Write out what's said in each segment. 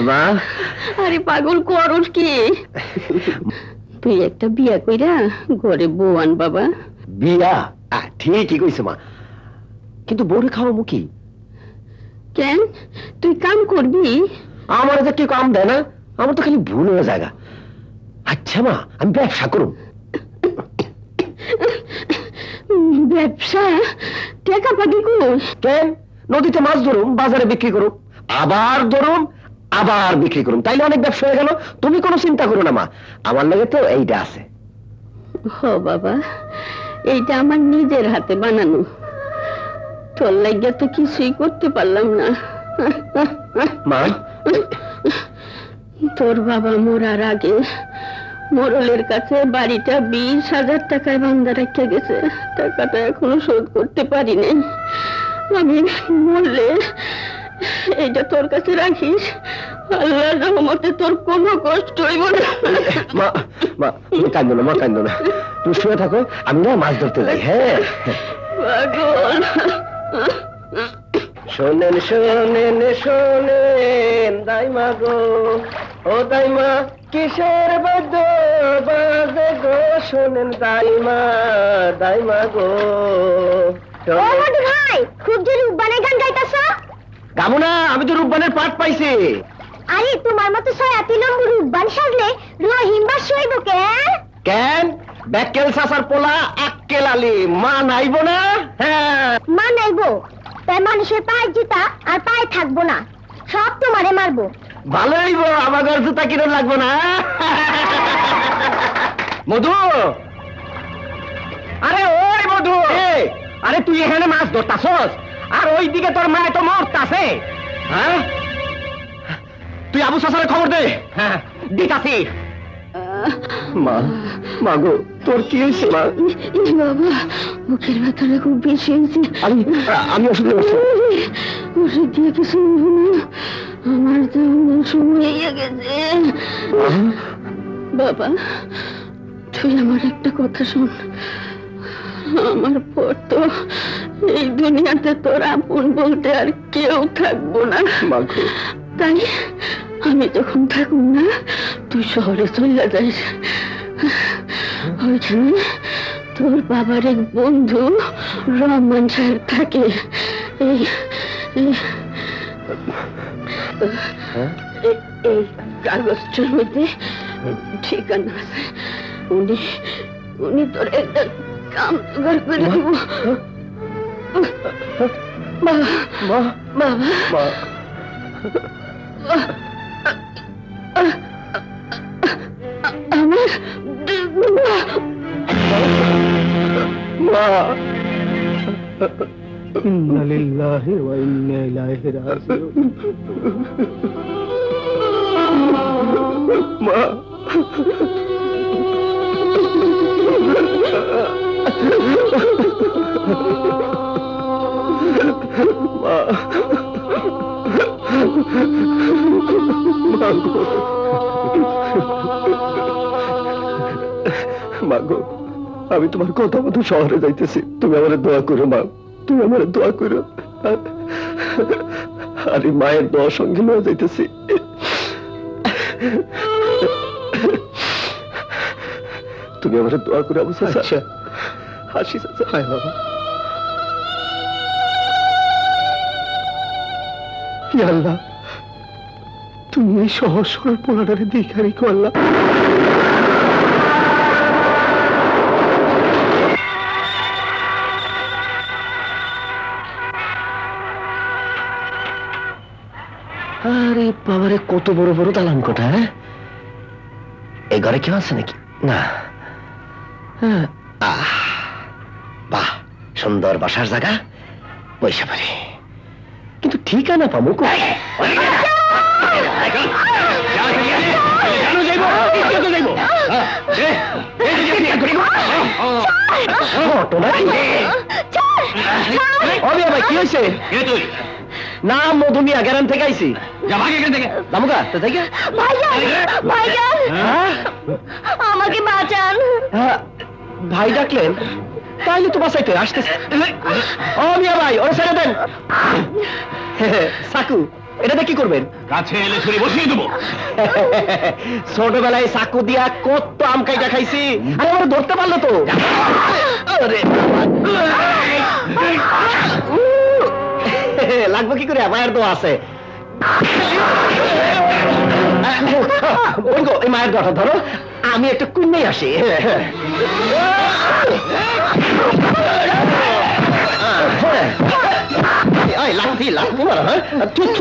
মা আরে পাগল করস কি? তুই একটা বিয়া কইরা ঘরে বউ আন বাবা। বিয়া? ঠিকই কইছে মা, কিন্তু বউরে খাওয়াবো কি? কেন, তুই কাম করবি? আমার তো কেউ কাম দেয় না, আমার তো খালি ভুল হয়ে জায়গা। আচ্ছা মা, আমি ব্যবসা করুম। ব্যবসা? টাকা পাবি কই? কেন, নদীতে মাছ ধরুম, বাজারে বিক্রি করুম, আবার ধরুম, আবার বিক্রি করুম, তাইলে অনেক ব্যবসা হয়ে গেল। তুমি কোনো চিন্তা করো না মা, আমার লাগে তো এইটা আছে। হ বাবা, এইটা আমার নিজের হাতে বানানো, তোর লাগিয়া তো কিছুই করতে পারলাম না। মা, তোর বাবা মরার আগে মোরলের কাছে বাড়িটা 20,000 টাকায় বান্ধা রেখে গেছে, টাকাটা এখনো শোধ করতে পারি নাই। আমি মরলে এইটা তোর কাছে রাখিস, আল্লাহর রহমতে তোর কোনো কষ্ট হইব না। মা, মা তুমি কাঁদো না, মা কাঁদো না, তুমি শুয়ে থাকো, আমি না মাছ ধরতে যাই। হ্যাঁ পাগল। শোনেন শোনেন শোনেন দাইমা গো, ও দাইমা কিসের বাদ্য বাজে গো, শোনেন দাইমা, দাইমা গো। ভাই খুব যে রূপবানের গান গাইতাছ? গাবো না, আমি তো রূপবানের পাঠ পাইছি। আরে তোমার মতো 6 লম্বু রূপবান সাজলে রহিম বা শৈব কেন? কেন, ব্যাকেল সাসার পোলা আক্কেল আলী মা নাইব না? হ্যাঁ মা নাইবো, তাই মানুষের পায়ের জুতা আর পায়ে থাকবো না, সব তোমারে মারবো। ভালো হইব, আমাদের জুতা কিনে লাগবো না। মধু, আরে ওই মধু, আরে তুই এখানে মাছ ধরতাছস আর ওই দিকে তোর মায়ে তো মরতাছে। হ্যাঁ, তুই আবু সাসারে খবর দে। হ্যাঁ দিতাছি। মা, মা গো, তোর কি হয়েছে মা? বাবা, বুকের ব্যথাটা খুব বেশি হয়েছে। আমি ওষুধ ওষুধ দিয়ে কিছু আমার তো সময় হয়ে গেছে। বাবা, তুই আমার একটা কথা শোন, আমার পর তো এই দুনিয়াতে তোর আপন বলতে আর কেউ থাকবো না। তাই আমি যখন থাকুম না, তুই শহরে চলে যাইস, ওইখানে তোর বাবার এক বন্ধু রহমান সাহেব থাকে। এই এই কাগজটার মধ্যে ঠিকানা আছে, উনি তোর একটা কাম জোগাড় করে দেব। বাবা, আমার মা, ইন্না লিল্লাহি ওয়া ইন্না ইলাইহি রাজিউন। মা, মাগো, আমি তোমার কথা মতো শহরে যাইতেছি, তুমি আমার দোয়া করো মা, তুমি আমার দোয়া করো। আর মায়ের দোয়া সঙ্গে নিয়ে যাইতেছি। তুমি আমার দোয়া করে আবু চাচা। আচ্ছা হাসি চাচা। হায় বাবা, কি আল্লাহ, তুমি এই সহজ সরল পোলাটারে দেখারি করলা। আরে বাবারে, কত বড় বড় দালান কোঠা। হ্যাঁ, এই ঘরে কেউ আছে নাকি? না। বাহ, সুন্দর বাসার জায়গা, পয়সা পারে, কিন্তু ঠিকানা পাবো কোথায়? কি হয়েছে? না মধুমিয়া, গ্রাম থেকে আইছি। আমাকে বাঁচান। ভাই ডাকলেন, তাইলে তো বাঁচাইতে আসতেছে। ও মিয়া ভাই, ওরা ছেড়ে দেন। সাকু, এটাতে কি করবেন? কাছে এলে ছুরি বসিয়ে দেবো। ছোটবেলায় চাকু দিয়া কত আম কাইটা খাইছি, আরে আমার ধরতে পারলো তো। আরে লাগবে কি করে, মায়ের দোয়া আছে। এই মায়ের দোয়াটা ধরো, আমি একটু কুন্নেই আসি। লাঠি লাঠি মারা, হ্যাঁ তুমি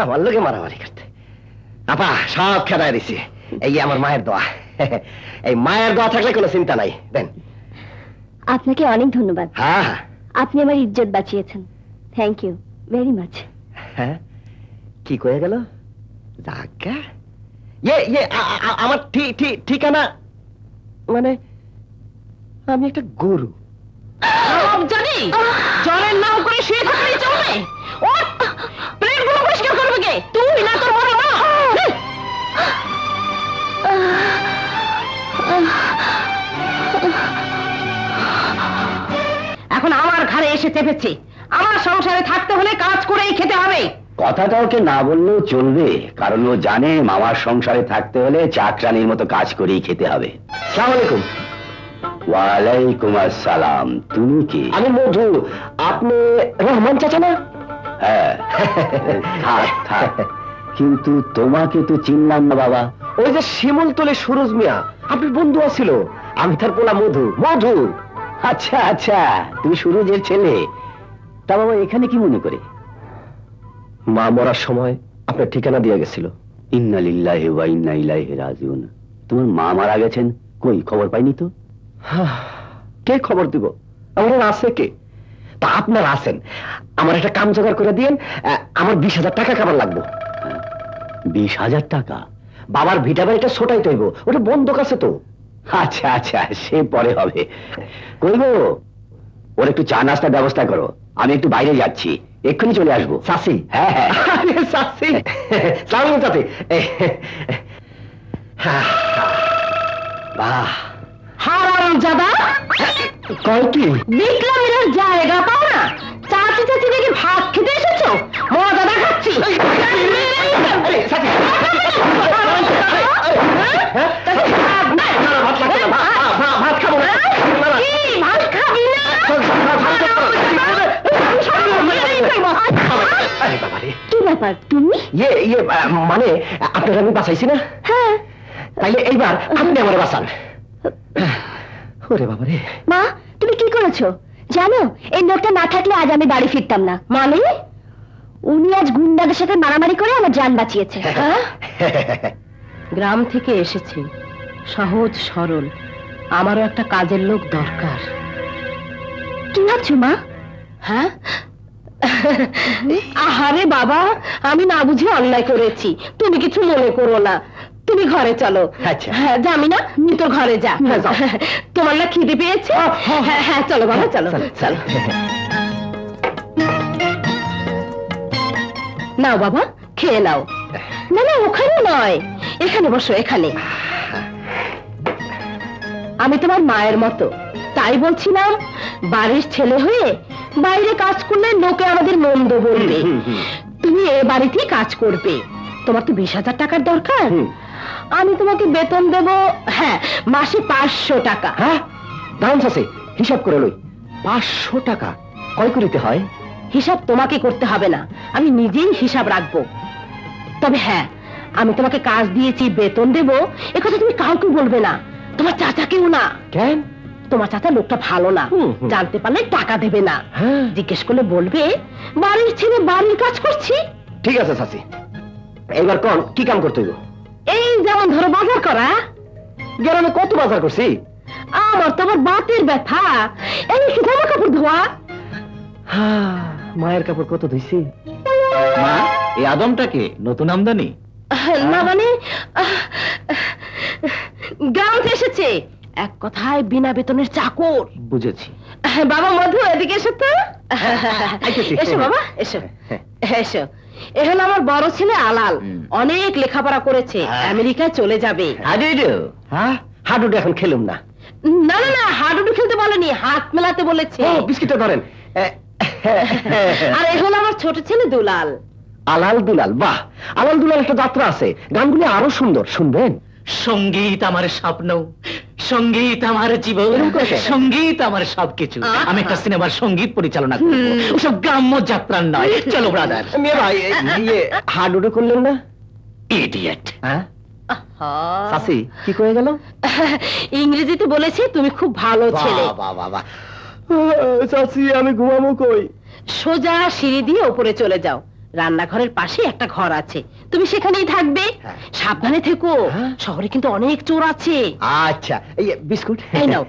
আমার লোকে মারামারি করতে। আপা সব খেদায় দিছি, এই আমার মায়ের দোয়া। এই মায়ের দোয়া থাকলে কোনো চিন্তা নাই। দেন। আপনাকে অনেক ধন্যবাদ। হ্যাঁ আপনি আমার ইজ্জত বাঁচিয়েছেন। Thank you very much. হ্যাঁ কি কয়ে গেল? জাগা আমার ঠিকানা মানে আমি একটা গরু। জানি জলের নাম করে শুয়ে থাকলেই চলবে? ও প্লেটগুলো পরিষ্কার করবে কে? তুই না তোর বড় মা? এখন আমার ঘরে এসে চেপেছে। আমার সংসারে থাকতে হলে কাজ করেই খেতে হবে। কথাটা ওকে না বললেও চলবে, কারণ ও জানে মামার সংসারে থাকতে হলে চাকরানির মতো কাজ করেই খেতে হবে। আসসালামু আলাইকুম। ওয়ালাইকুম আসসালাম। তুমি কি? আমি মধু। আপনি রহমান চাচা না? হ্যাঁ। থাক থাক, কিন্তু তোমাকে তো চিনলাম না বাবা। ওই যে শিমুলতলে সুরজ মিয়া, আপনার বন্ধু আছিল। আমি তার পোলা মধু। মধু? আচ্ছা আচ্ছা, তুমি সুরজের ছেলে। তা বাবা এখানে কি মনে করে? মা মরার সময় আপনার ঠিকানা দিয়ে গেছিল। ইন্না লিল্লাহি ওয়া ইন্না ইলাইহি রাজিউন। তোমার মা মারা গেছেন, কই খবর পাইনি তো? কে খবর দিব? আমার আছে কে? তা আপনার আছেন, আমার একটা কাম জোগাড় করে দিয়েন। আমার 20,000 টাকা কামার লাগবে। 20,000 টাকা? বাবার ভিটা বাড়িটা ছোটাই তৈব, ওটা বন্ধক আছে তো। আচ্ছা আচ্ছা, সে পরে হবে। কইব ওর একটু চা নাস্তার ব্যবস্থা করো, আমি একটু বাইরে যাচ্ছি, এক্ষুনি চলে আসবো। চাচি? হ্যাঁ হ্যাঁ। চাচি সালাম চাচি। বাহ হারামজাদা, কয় কি? বিপ্লবীরা জায়গা পাও না? চাচি চাচি দেখে ভাত খেতে এসেছো? মজা দেখাচ্ছি। ভাত খাবো না। কি ভাত খাবি না? কি ব্যাপার তুমি? মানে আপনার আমি বাঁচাইছি না? হ্যাঁ। তাইলে এইবার আপনি আমার বাঁচান। ওরে বাবা রে। মা তুমি কি করেছো জানো? এই লোকটা না থাকলে আজ আমি বাড়ি ফিরতাম না। মানে উনি আজ গুন্ডাদের সাথে মারামারি করে আমার জান বাঁচিয়েছে। হ্যাঁ? গ্রাম থেকে এসেছি, সহজ সরল, আমারও একটা কাজের লোক দরকার। কি ভাবছো মা? হ্যাঁ? আহারে বাবা, আমি না বুঝে অন্যায় করেছি, তুমি কিছু মনে করো না। তুমি ঘরে চলো। আচ্ছা। হ্যাঁ যাবি না? তুই তোর ঘরে যা। হ্যাঁ, যাও। তোমার না খিদে পেয়েছে? হ্যাঁ হ্যাঁ চলো বাবা, চলো চলো। নাও বাবা, খেয়ে নাও। না না ওখানে নয়, এখানে বসো, এখানে। আমি তোমার মায়ের মতো, তাই বলছিলাম বাড়ির ছেলে হয়ে বাইরে কাজ করলে লোকে আমাদের মন্দ বলবে। তুমি এ বাড়িতেই কাজ করবে। তোমার তো 20,000 টাকার দরকার। আমি তোমাকে বেতন দেব, হ্যাঁ মাসে 500 টাকা। হ্যাঁ দাম আছে, হিসাব করে লই। 500 টাকা কয় করিতে হয়? হিসাব তোমাকে করতে হবে না, আমি নিজেই হিসাব রাখবো। তবে হ্যাঁ, আমি তোমাকে কাজ দিয়েছি, বেতন দেব, একথা তুমি কাউকে বলবে না, তোমার চাচাকেও না। কেন? তোমার চাচা লোকটা ভালো না, জানতে পারলে টাকা দেবে না। জিজ্ঞেস করলে বলবে বাড়ির ছেলে বাড়ির কাজ করছি। ঠিক আছে চাচি, এবার কোন কি কাম করতে হইব? এই যেমন ধরো বাজার করা। গ্রামে কত বাজার করছি, আমার তো আবার বাতের ব্যথা। এই কি জামা কাপড় ধোয়া? মায়ের কাপড় কত ধুইছি। মা, এই আদমটাকে নতুন আমদানি? না মানে গ্রাম থেকে এসেছে, এক কথায় বিনা বেতনের চাকর। বুঝেছি। বাবা মধু, এদিকে এসো তো। আইতেছি। এসো বাবা, এসো এসো। এ হলো আমার বড় ছেলে আলাল, অনেক লেখাপড়া করেছে, আমেরিকায় চলে যাবে। হাডুডু এখন খেলুম না। না না না, হাডুডু খেলতে বলেনি, হাত মেলাতে বলেছে। বিস্কিটটা ধরেন। আর এ হলো আমার ছোট ছেলে দুলাল। আলাল দুলাল, বাহ! আলাল দুলাল একটা যাত্রা আছে, গানগুলি আরো সুন্দর, শুনবেন? সঙ্গীত আমার স্বপ্ন, সঙ্গীত আমার জীবন, সঙ্গীত আমার সবকিছু। আমি একটা সিনেমার সঙ্গীত পরিচালনা করব, ওসব গ্রাম্য যাত্রার নয়। চলো ব্রাদার। মেয়ে ভাই, হাডুডু করলেন না? ইডিয়েট। চাচি কি কয়ে গেল? ইংরেজিতে বলেছে তুমি খুব ভালো ছেলে। চাচি, আমি ঘুমাবো কই? সোজা সিঁড়ি দিয়ে উপরে চলে যাও, রান্নাঘরের পাশে একটা ঘর আছে, তুমি সেখানেই থাকবে। সাবধানে থেকো, শহরে কিন্তু অনেক চোর আছে। আচ্ছা, এই বিস্কুট এই নাও।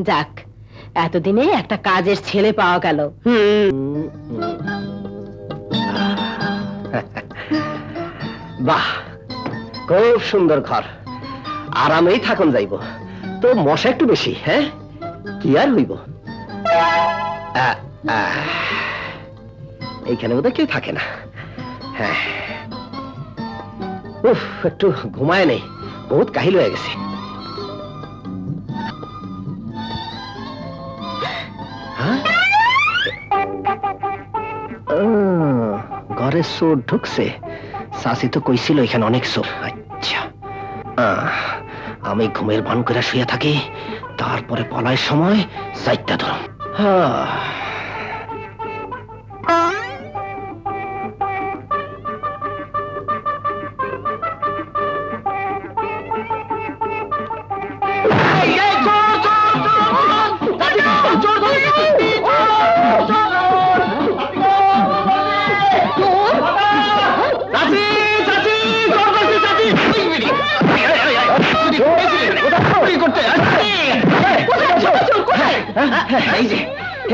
যাক, এতদিনে একটা কাজের ছেলে পাওয়া গেল। বাহ, খুব সুন্দর ঘর, আরামেই থাকুন যাইব। তো মশা একটু বেশি, হ্যাঁ? কি আর হইব, এইখানে বোধহয় কেউ থাকে না। হ্যাঁ, উফ, একটু ঘুমায় নেই, বহুত কাহিল হয়ে গেছে। ঘরে চোর ঢুকছে, চাচি তো কইছিল এখানে অনেক চোর। আচ্ছা, আমি ঘুমের ভান করে শুয়ে থাকি, তারপরে পলায় সময় চাইটা ধরম।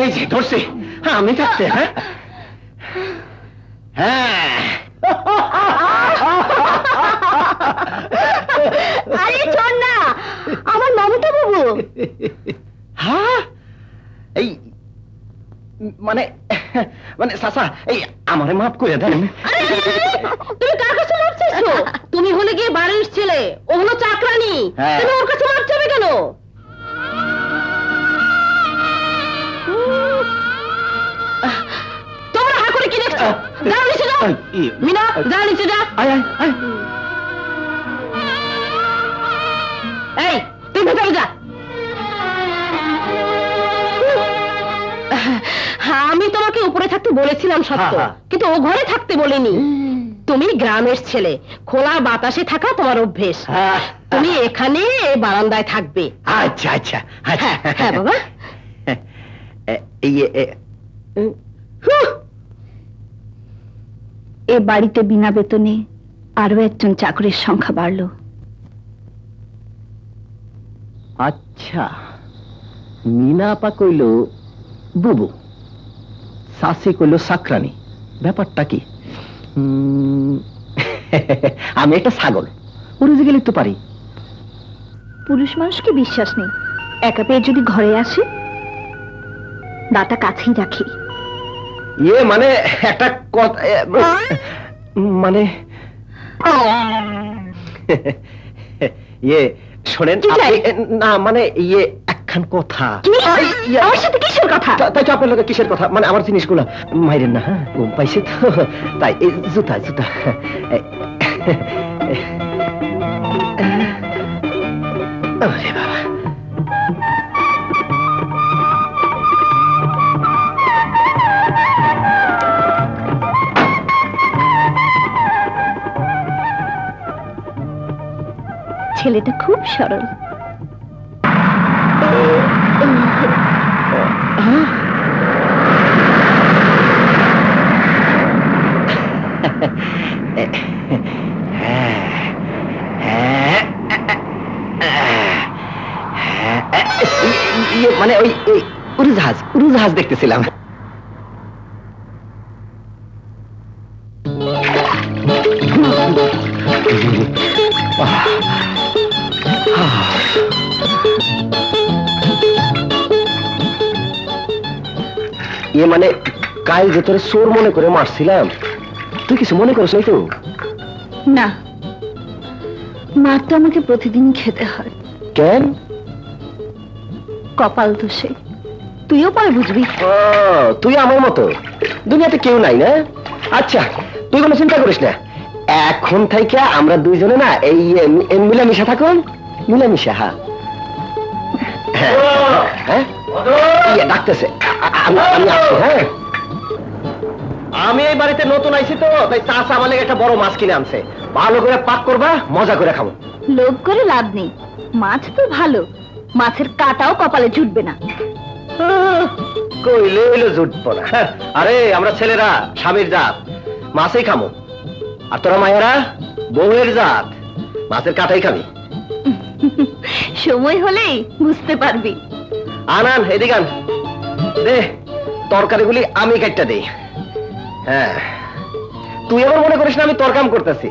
এই যে ধরছে, আমি থাকতে। আরে চোর না, আমার মমতা বাবু। হ্যাঁ, এই মানে মানে চাচা, এই আমারে মাফ করে দেন। তুমি কার কাছে মাপ চাইছো? তুমি হলে গিয়ে বাড়ির ছেলে, ও হলো চাকরানি, তুমি ওর কাছে মাপ চাইবে কেন? তোমরা হা করে কি দেখছো? যাও নিচে যাও। মিনা, যা নিচে যা। এই, তুই ভেতরে যা। আমি তোমাকে উপরে থাকতে বলেছিলাম সত্য, কিন্তু ও ঘরে থাকতে বলিনি। তুমি গ্রামের ছেলে, খোলা বাতাসে থাকা তোমার অভ্যেস, তুমি এখানে বারান্দায় থাকবে। আচ্ছা আচ্ছা। হ্যাঁ বাবা। এ বাড়িতে বিনা বেতনে আরো একজন চাকরির সংখ্যা বাড়লো। আচ্ছা, মিনা আপা কইল বুবু, চাচি কইল চাকরানি, ব্যাপারটা কি? আমি একটা ছাগল, উড়ে গেলে তো পারি। পুরুষ মানুষকে বিশ্বাস নেই, একা পেয়ে যদি ঘরে আসে দাঁতা কাছেই রাখি। ইয়ে মানে একটা কথা, মানে ইয়ে শোনেন না, মানে ইয়ে একখান কথা। আমার সাথে কিসের কথা? তাই তো আপনার লোকের কিসের কথা, মানে আমার জিনিসগুলা মাইরেন না, হ্যাঁ? ঘুম পাইছে তো, তাই জুতা জুতা। আরে বাবা, ছেলেটা খুব সরল। হ্যাঁ, মানে ওই উড়োজাহাজ দেখতেছিলাম। মানে কাল যে তোরে চোর মনে করে মারছিলাম, তুই কিছু মনে করিস নাই তো? না, মার তো আমাকে প্রতিদিন খেতে হয়। কেন? কপাল দোষে। তুইও পরে বুঝবি। তুই আমার মতো দুনিয়াতে কেউ নাই না? আচ্ছা, তুই কোনো চিন্তা করিস না, এখন থেকে আমরা দুইজনে না এই মিলামিশা থাকুন। মিলামিশা। হ্যাঁ, ডাকতেছে, আমি আসছি। হ্যাঁ, আমি এই বাড়িতে নতুন আইছি তো, তাই চাচা আমার লেগে একটা বড় মাছ কিনে আনছে। ভালো করে পাক করবা, মজা করে খাবো। লোভ করে লাভ নেই, মাছ তো ভালো, মাছের কাটাও কপালে জুটবে না। কইলে এলো জুটবো না। আরে আমরা ছেলেরা স্বামীর জাত, মাছই খামো, আর তোরা মায়েরা বউয়ের জাত, মাছের কাটাই খাবি। সময় হলেই বুঝতে পারবি। আনান এদিকে আন, দে তরকারিগুলি আমি কাটটা দেই। হ্যাঁ, তুই আবার মনে করিস না আমি তোর কাম করতেছি,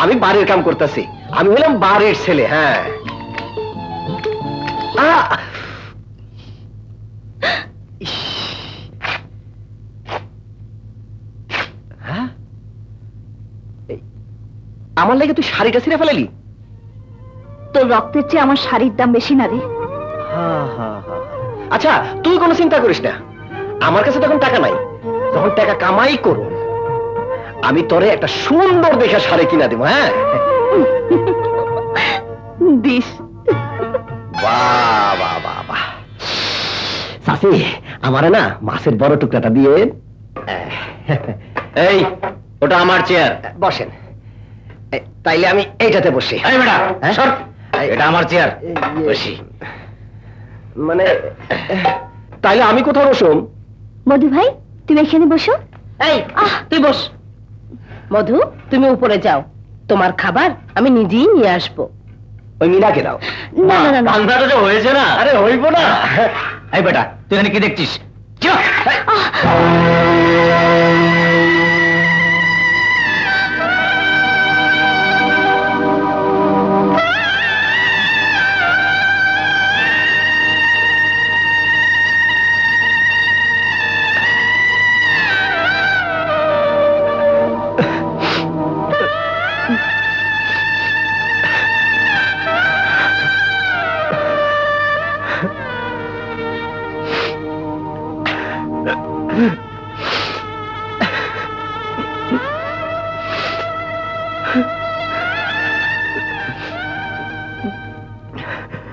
আমি বাড়ির কাম করতেছি, আমি হলাম বাড়ির ছেলে। হ্যাঁ, আমার লাগে তুই শাড়িটা ছিঁড়ে ফেলালি? তোর রক্তের চেয়ে আমার শাড়ির দাম বেশি না রে। আচ্ছা, তুই কোনো চিন্তা করিস না, আমার কাছে তখন টাকা নাই, যখন টাকা কামাই করো আমি তোরে একটা সুন্দর দেখে শাড়ি কিনা দেবো। হ্যাঁ, দিস। বাহ বাহ বাহ বাহ। চাচি, আমারে না মাছের বড় টুকরাটা দিয়ে। এই, ওটা আমার চেয়ার, বসেন। তাইলে আমি এইটাতে বসি। এটা আমার চেয়ার, বসি। মানে তাইলে আমি কোথাও বসুম? মধু ভাই, তুমি এখানে বসো। এই, তুই বস। মধু, তুমি উপরে যাও, তোমার খাবার আমি নিজেই নিয়ে আসবো। ওই মিনাকে দাও। না না না, বান্ধাটা যে হয়েছে না। আরে হইব না। এই বেটা, তুই এখানে কি দেখছিস?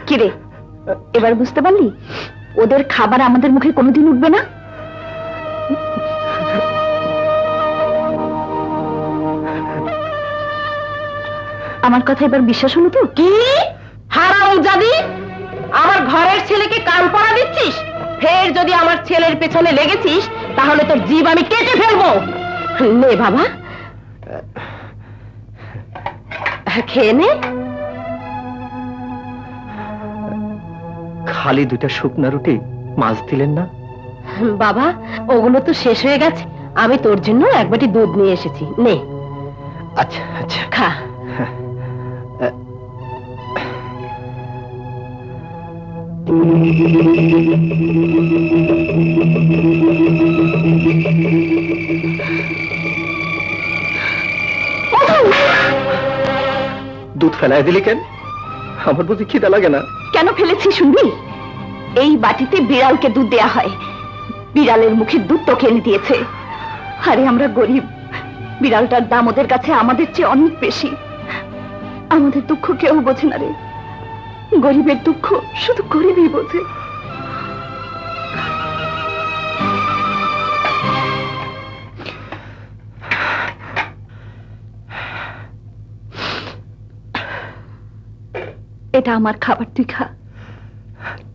কিরে, এবার বুঝতে পারলি ওদের খাবার আমাদের মুখে কোনোদিন উঠবে না? আমার কথা এবার বিশ্বাস হলো তো? কি হারামজাদি, আমার ঘরের ছেলেকে কান পড়া দিচ্ছিস? ফের যদি আমার ছেলের পেছনে লেগেছিস তাহলে তোর জীব আমি কেটে ফেলবো। নে বাবা, খেয়ে নে। খালি দুইটা শুকনা রুটি, মাছ দিলেন না? বাবা, ওগুলো তো শেষ হয়ে গেছে, আমি তোর জন্য এক বাটি দুধ নিয়ে এসেছি, নে। আচ্ছা আচ্ছা, খা। দুধ ফেলাই দিলি কেন? আমার বুঝি খিদা লাগে না? কেন ফেলেছি শুনবি? এই বাটিতে বিড়ালকে দুধ দেয়া হয়, বিড়ালের মুখে দুধ তো এনে দিয়েছে। আরে আমরা গরিব, বিড়ালটার দাম ওদের কাছে আমাদের চেয়ে অনেক বেশি। আমাদের দুঃখ কেউ বোঝে না রে, গরিবের দুঃখ শুধু গরিবই বোঝে। এটা আমার খাবার, তুই খা।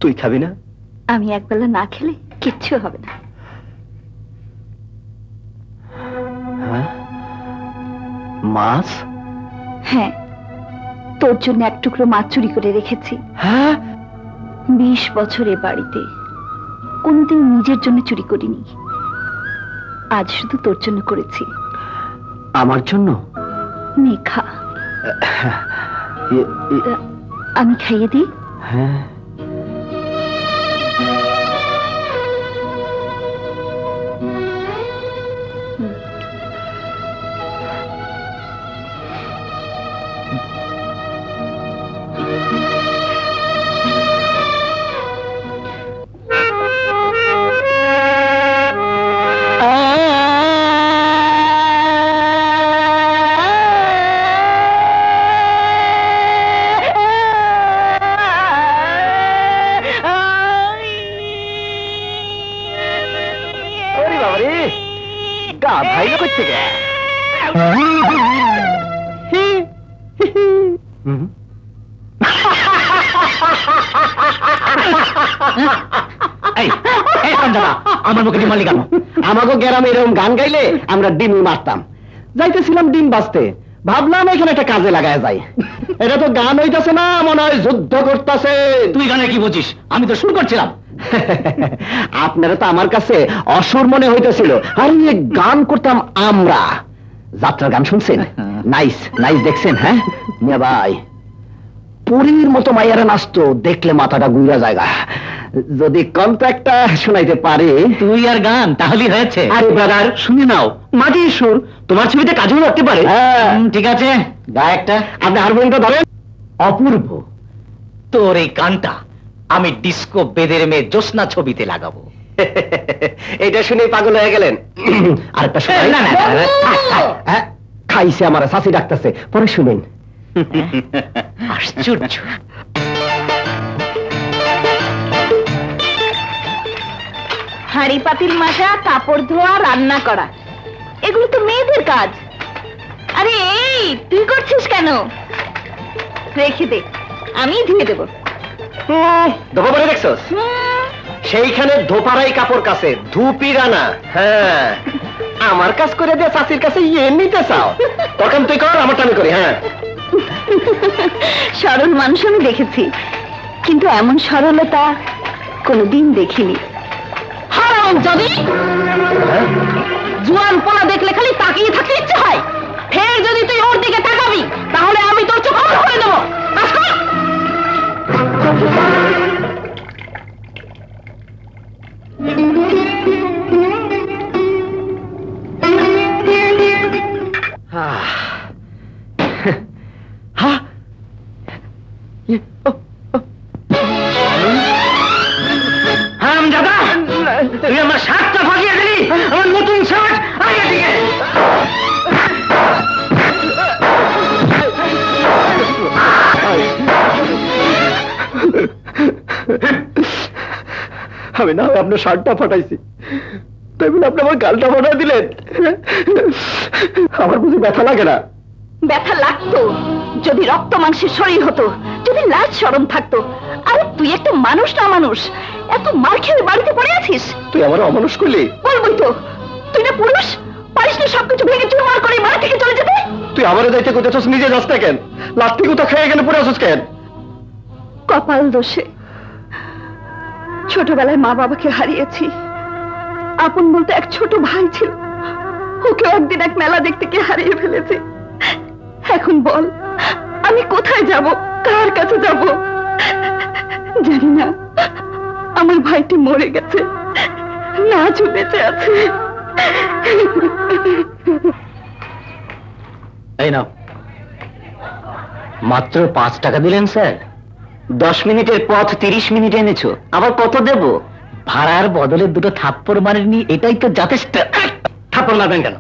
তুই খাবি না? আমি একবেলা না খেলে কিচ্ছু হবে না। মাছ? হ্যাঁ, তোর জন্য এক টুকরো মাছ চুরি করে রেখেছি। হ্যাঁ 20 বছর এ বাড়িতে কোনদিন নিজের জন্য চুরি করিনি, আজ শুধু তোর জন্য করেছি। আমার জন্য? নে খা। আমি খাইয়ে দিই? হ্যাঁ। আমার মুখে ডিম মারলি কেন? আমাকে গ্রামে এরকম গান গাইলে আমরা ডিম মারতাম। যাইতেছিলাম ডিম বাঁচতে, ভাবলাম এখানে একটা কাজে লাগায় যাই। এটা তো গান হইতাছে না, মনে হয় যুদ্ধ করতেছে। তুই গানে কি বুঝিস? আমি তো সুর করছিলাম। আপনারা তো আমার কাছে অসুর মনে হইতেছিল, আরে গান করতাম আমরা। যাত্রার গান শুনছেন? নাইস নাইস দেখছেন? হ্যাঁ মিয়া ভাই, পুরীর মতো মাইয়ারা নাচতো, দেখলে মাথাটা ঘুরা জায়গা। যদি কন্ট্রাক্টটা শোনাইতে পারে। তুই আর গান তাহলেই হয়েছে। আরে ব্রাদার শুনে নাও, মাটির সুর তোমার ছবিতে কাজও লাগতে পারে। ঠিক আছে, গা একটা। আপনি হারমোনিয়ামটা ধরেন। অপূর্ব, তোর এই গানটা আমি ডিস্কো বেদের মেয়ে জ্যোৎস্না ছবিতে লাগাবো। এটা শুনে পাগল হয়ে গেলেন? আরেকটা শোনাই? না, না, না। খাইছে আমার শাসি ডাকতেছে, পরে শুনেন। আশ্চর্য। হাঁড়ি পাতিল মাজা, কাপড় ধোয়া, রান্না করা, এগুলো তো মেয়েদের কাজ। আরে এই তুই করছিস কেন? রেখে দে, আমি ধুয়ে দেবো। ধোপা পরে দেখছস? সেইখানে ধোপারাই কাপড় কাছে, ধুপি রানা। হ্যাঁ, আমার কাজ করে দিয়ে চাষির কাছে ইয়ে নিতে চাও? তখন তুই কর, আমারটা আমি করি। হ্যাঁ, সরল মানুষ আমি দেখেছি, কিন্তু এমন সরলতা কোনোদিন দেখিনি। হারাম যদি জোয়ান পোলা দেখলে খালি তাকিয়ে থাকতে ইচ্ছে হয়, ফের যদি তুই ওর দিকে তাকাবি তাহলে আমি তোর চোখ বন্ধ করে দেবো। হারামজাদা, তুই আমার শার্টটা ফাঁকিয়ে দিলি, আমার নতুন শার্ট। আগে দিকে আমি না আপনার শার্টটা ফাটাইছি, তাই বলে আপনি আমার গালটা ফাটাই দিলেন। আমার বুঝি ব্যথা লাগে না? ব্যথা লাগতো যদি রক্ত মাংসের শরীর হতো, যদি লাজ শরম থাকতো। আরে তুই একটা মানুষ না মানুষ, এত মার খেয়ে বাড়িতে পড়ে আছিস। তুই আমার অমানুষ করলি? বলবই তো, তুই না পুরুষ, পারিস না সবকিছু ভেঙে চুরমার করে বাড়ি থেকে চলে যেতে? তুই আমারে যাইতে কোথাও নিজে যাস না কেন? লাত্তি কোথাও খেয়ে গেলে পড়ে আসিস কেন? কপাল দোষে ছোটবেলায় মা বাবাকে হারিয়েছি। আপন বলতে এক ছোট ভাই ছিল, ওকে একদিন এক মেলা দেখতে গিয়ে হারিয়ে ফেলেছি। এখন বল আমি কোথায় যাব, কার কাছে যাব? জানি না আমার ভাইটি মরে গেছে, নাচও বেঁচে আছে। এই নাও। মাত্র 5 টাকা দিলেন স্যার? 10 মিনিটের পথ 30 মিনিট এনেছো, আবার কত দেব? ভাড়ার বদলে দুটো থাপ্পড় মারেননি, এটাই তো যথেষ্ট। থাপ্পড় মারবেন কেন?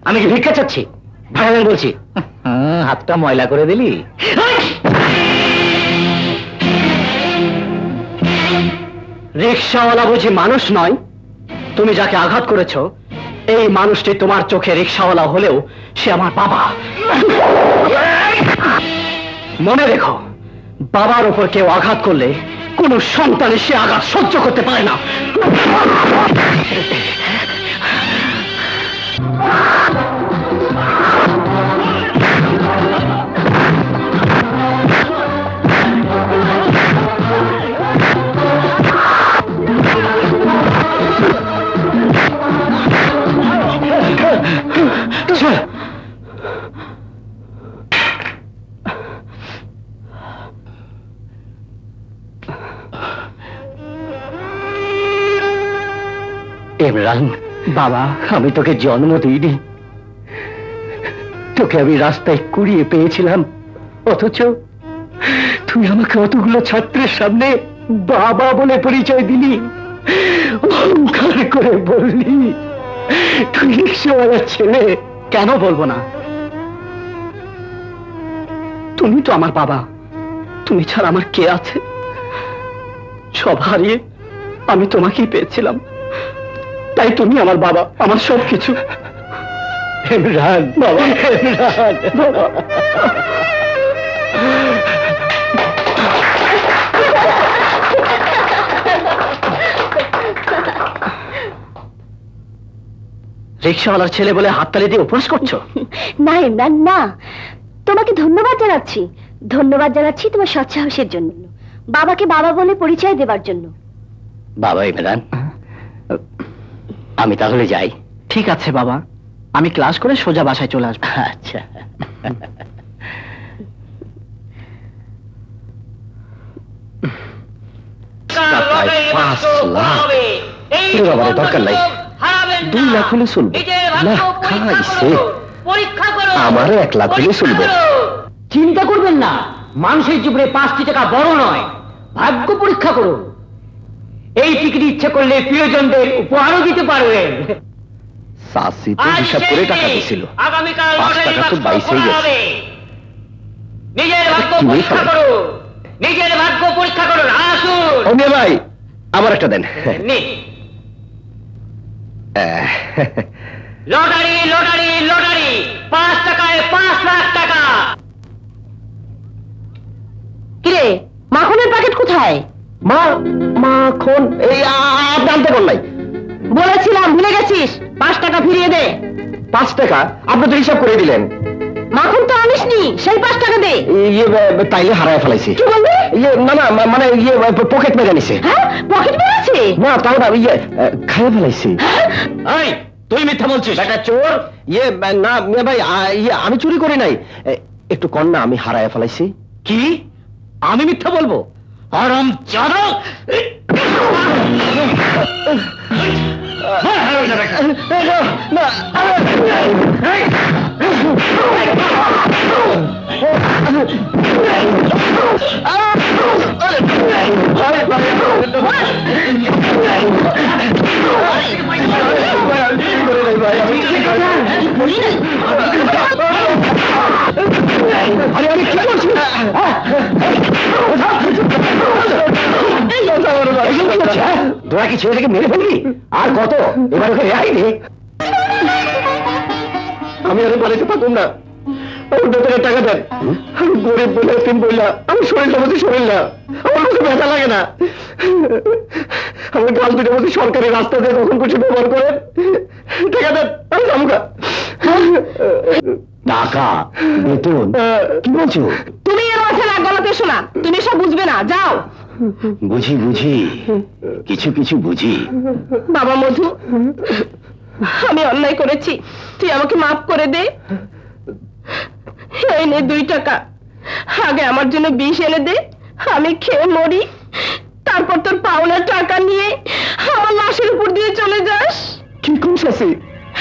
আমি কি ভিক্ষা চাচ্ছি? ভাড়া দেন বলছি। হাতটা ময়লা করে দিলি। রিক্সাওয়ালা বুঝি মানুষ নয়? তুমি যাকে আঘাত করেছো এই মানুষটি তোমার চোখে রিক্সাওয়ালা হলেও সে আমার বাবা। মনে রেখো, বাবার উপর কেউ আঘাত করলে কোন সন্তানের সে আঘাত সহ্য করতে পারে না। ইমরান বাবা, আমি তোকে জন্ম দিইনি, তোকে আমি রাস্তায় কুড়িয়ে পেয়েছিলাম, অথচ তুই আমাকে অতগুলো ছাত্রের সামনে বাবা বলে পরিচয় দিলি, অহংকার করে বললি তুই রিক্সাওয়ালার ছেলে। কেন বলবো না? তুমি তো আমার বাবা, তুমি ছাড়া আমার কে আছে? সব হারিয়ে আমি তোমাকেই পেয়েছিলাম, তাই তুমি আমার বাবা, আমার সব কিছু। ইমরান বাবা, ইমরান বাবা। রিক্সাওয়ালার ছেলে বলে হাততালি দিয়ে উপহাস করছো? না ইমরান না, তোমাকে ধন্যবাদ জানাচ্ছি, ধন্যবাদ জানাচ্ছি তোমার সৎসাহসের জন্য, বাবাকে বাবা বলে পরিচয় দেবার জন্য। বাবা ইমরান, আমি তাহলে যাই। ঠিক আছে বাবা, আমি ক্লাস করে সোজা বাসায় চলে আসবো। আচ্ছা। দরকার নাই, 2 লাখ হলে চলবে না, খাইছে আমারও 1 লাখ হলে চলবে। চিন্তা করবেন না, মানুষের জীবনে 5টি টাকা বড় নয়, ভাগ্য পরীক্ষা করুন। এই টিকিট ইচ্ছে করলে প্রিয়জনদের উপহারও দিতে পারবেন। সাসি তো হিসাব করে টাকা দিছিল, 5 টাকা তো 22 হয়ে গেছে। নিজের ভাগ্য পরীক্ষা করুন, নিজের ভাগ্য পরীক্ষা করুন। আসুন অমিয়া ভাই, আমার একটা দেন। লটারি লটারি লটারি, 5 টাকায় 5 লাখ টাকা। কিরে, মাখনের প্যাকেট কোথায়? মাখন এই আপনি আনতে বল নাই? বলেছিলাম, ভুলে গেছিস? 5 টাকা ফিরিয়ে দে। 5 টাকা? আপনি তো হিসাব করে দিলেন। মাখন তো আনিসনি, সেই 5 টাকা দে। তাইলে হারায় ফেলাইছি। কি বললি? না না, মানে পকেট মেরে নিছে। হ্যাঁ, পকেট মেরেছে? না, তাও না, খাইয়ে ফেলাইছি। এই, তুই মিথ্যা বলছিস? এটা চোর। না মিয়া ভাই, আমি চুরি করি নাই। একটু কর না, আমি হারায় ফেলাইছি। কি? আমি মিথ্যা বলবো? আরাম জানো। আরে আমি কি করছি? তোরা কি ছেলেটাকে মেরে ফেলবি? আর কত? এবার ওকে রেহাই দে। আমি আর বাড়িতে থাকুন না, আমার বেতনের টাকা দেন। আমি গরিব বলে, এতিম বললা, আমার শরীরটা বলছি শরীর না, আমার কাছে ব্যথা লাগে না। আমার গাল দুটো বলছি সরকারি রাস্তা দিয়ে তখন কিছু ব্যবহার করেন, টাকা দেন, আমি যাবো। টাকা বেতন কি বলছো? তুমি এর মাঝে না গলাতে শোনা, তুমি সব বুঝবে না, যাও। বুঝি বুঝি, কিছু কিছু বুঝি। বাবা মধু, আমি অন্যায় করেছি, তুই আমাকে মাফ করে দে। এই নে 2 টাকা, আগে আমার জন্য বিষ এনে দে, আমি খেয়ে মরি, তারপর তোর পাওনা টাকা নিয়ে আমার লাশের উপর দিয়ে চলে যাস। কি করছিস?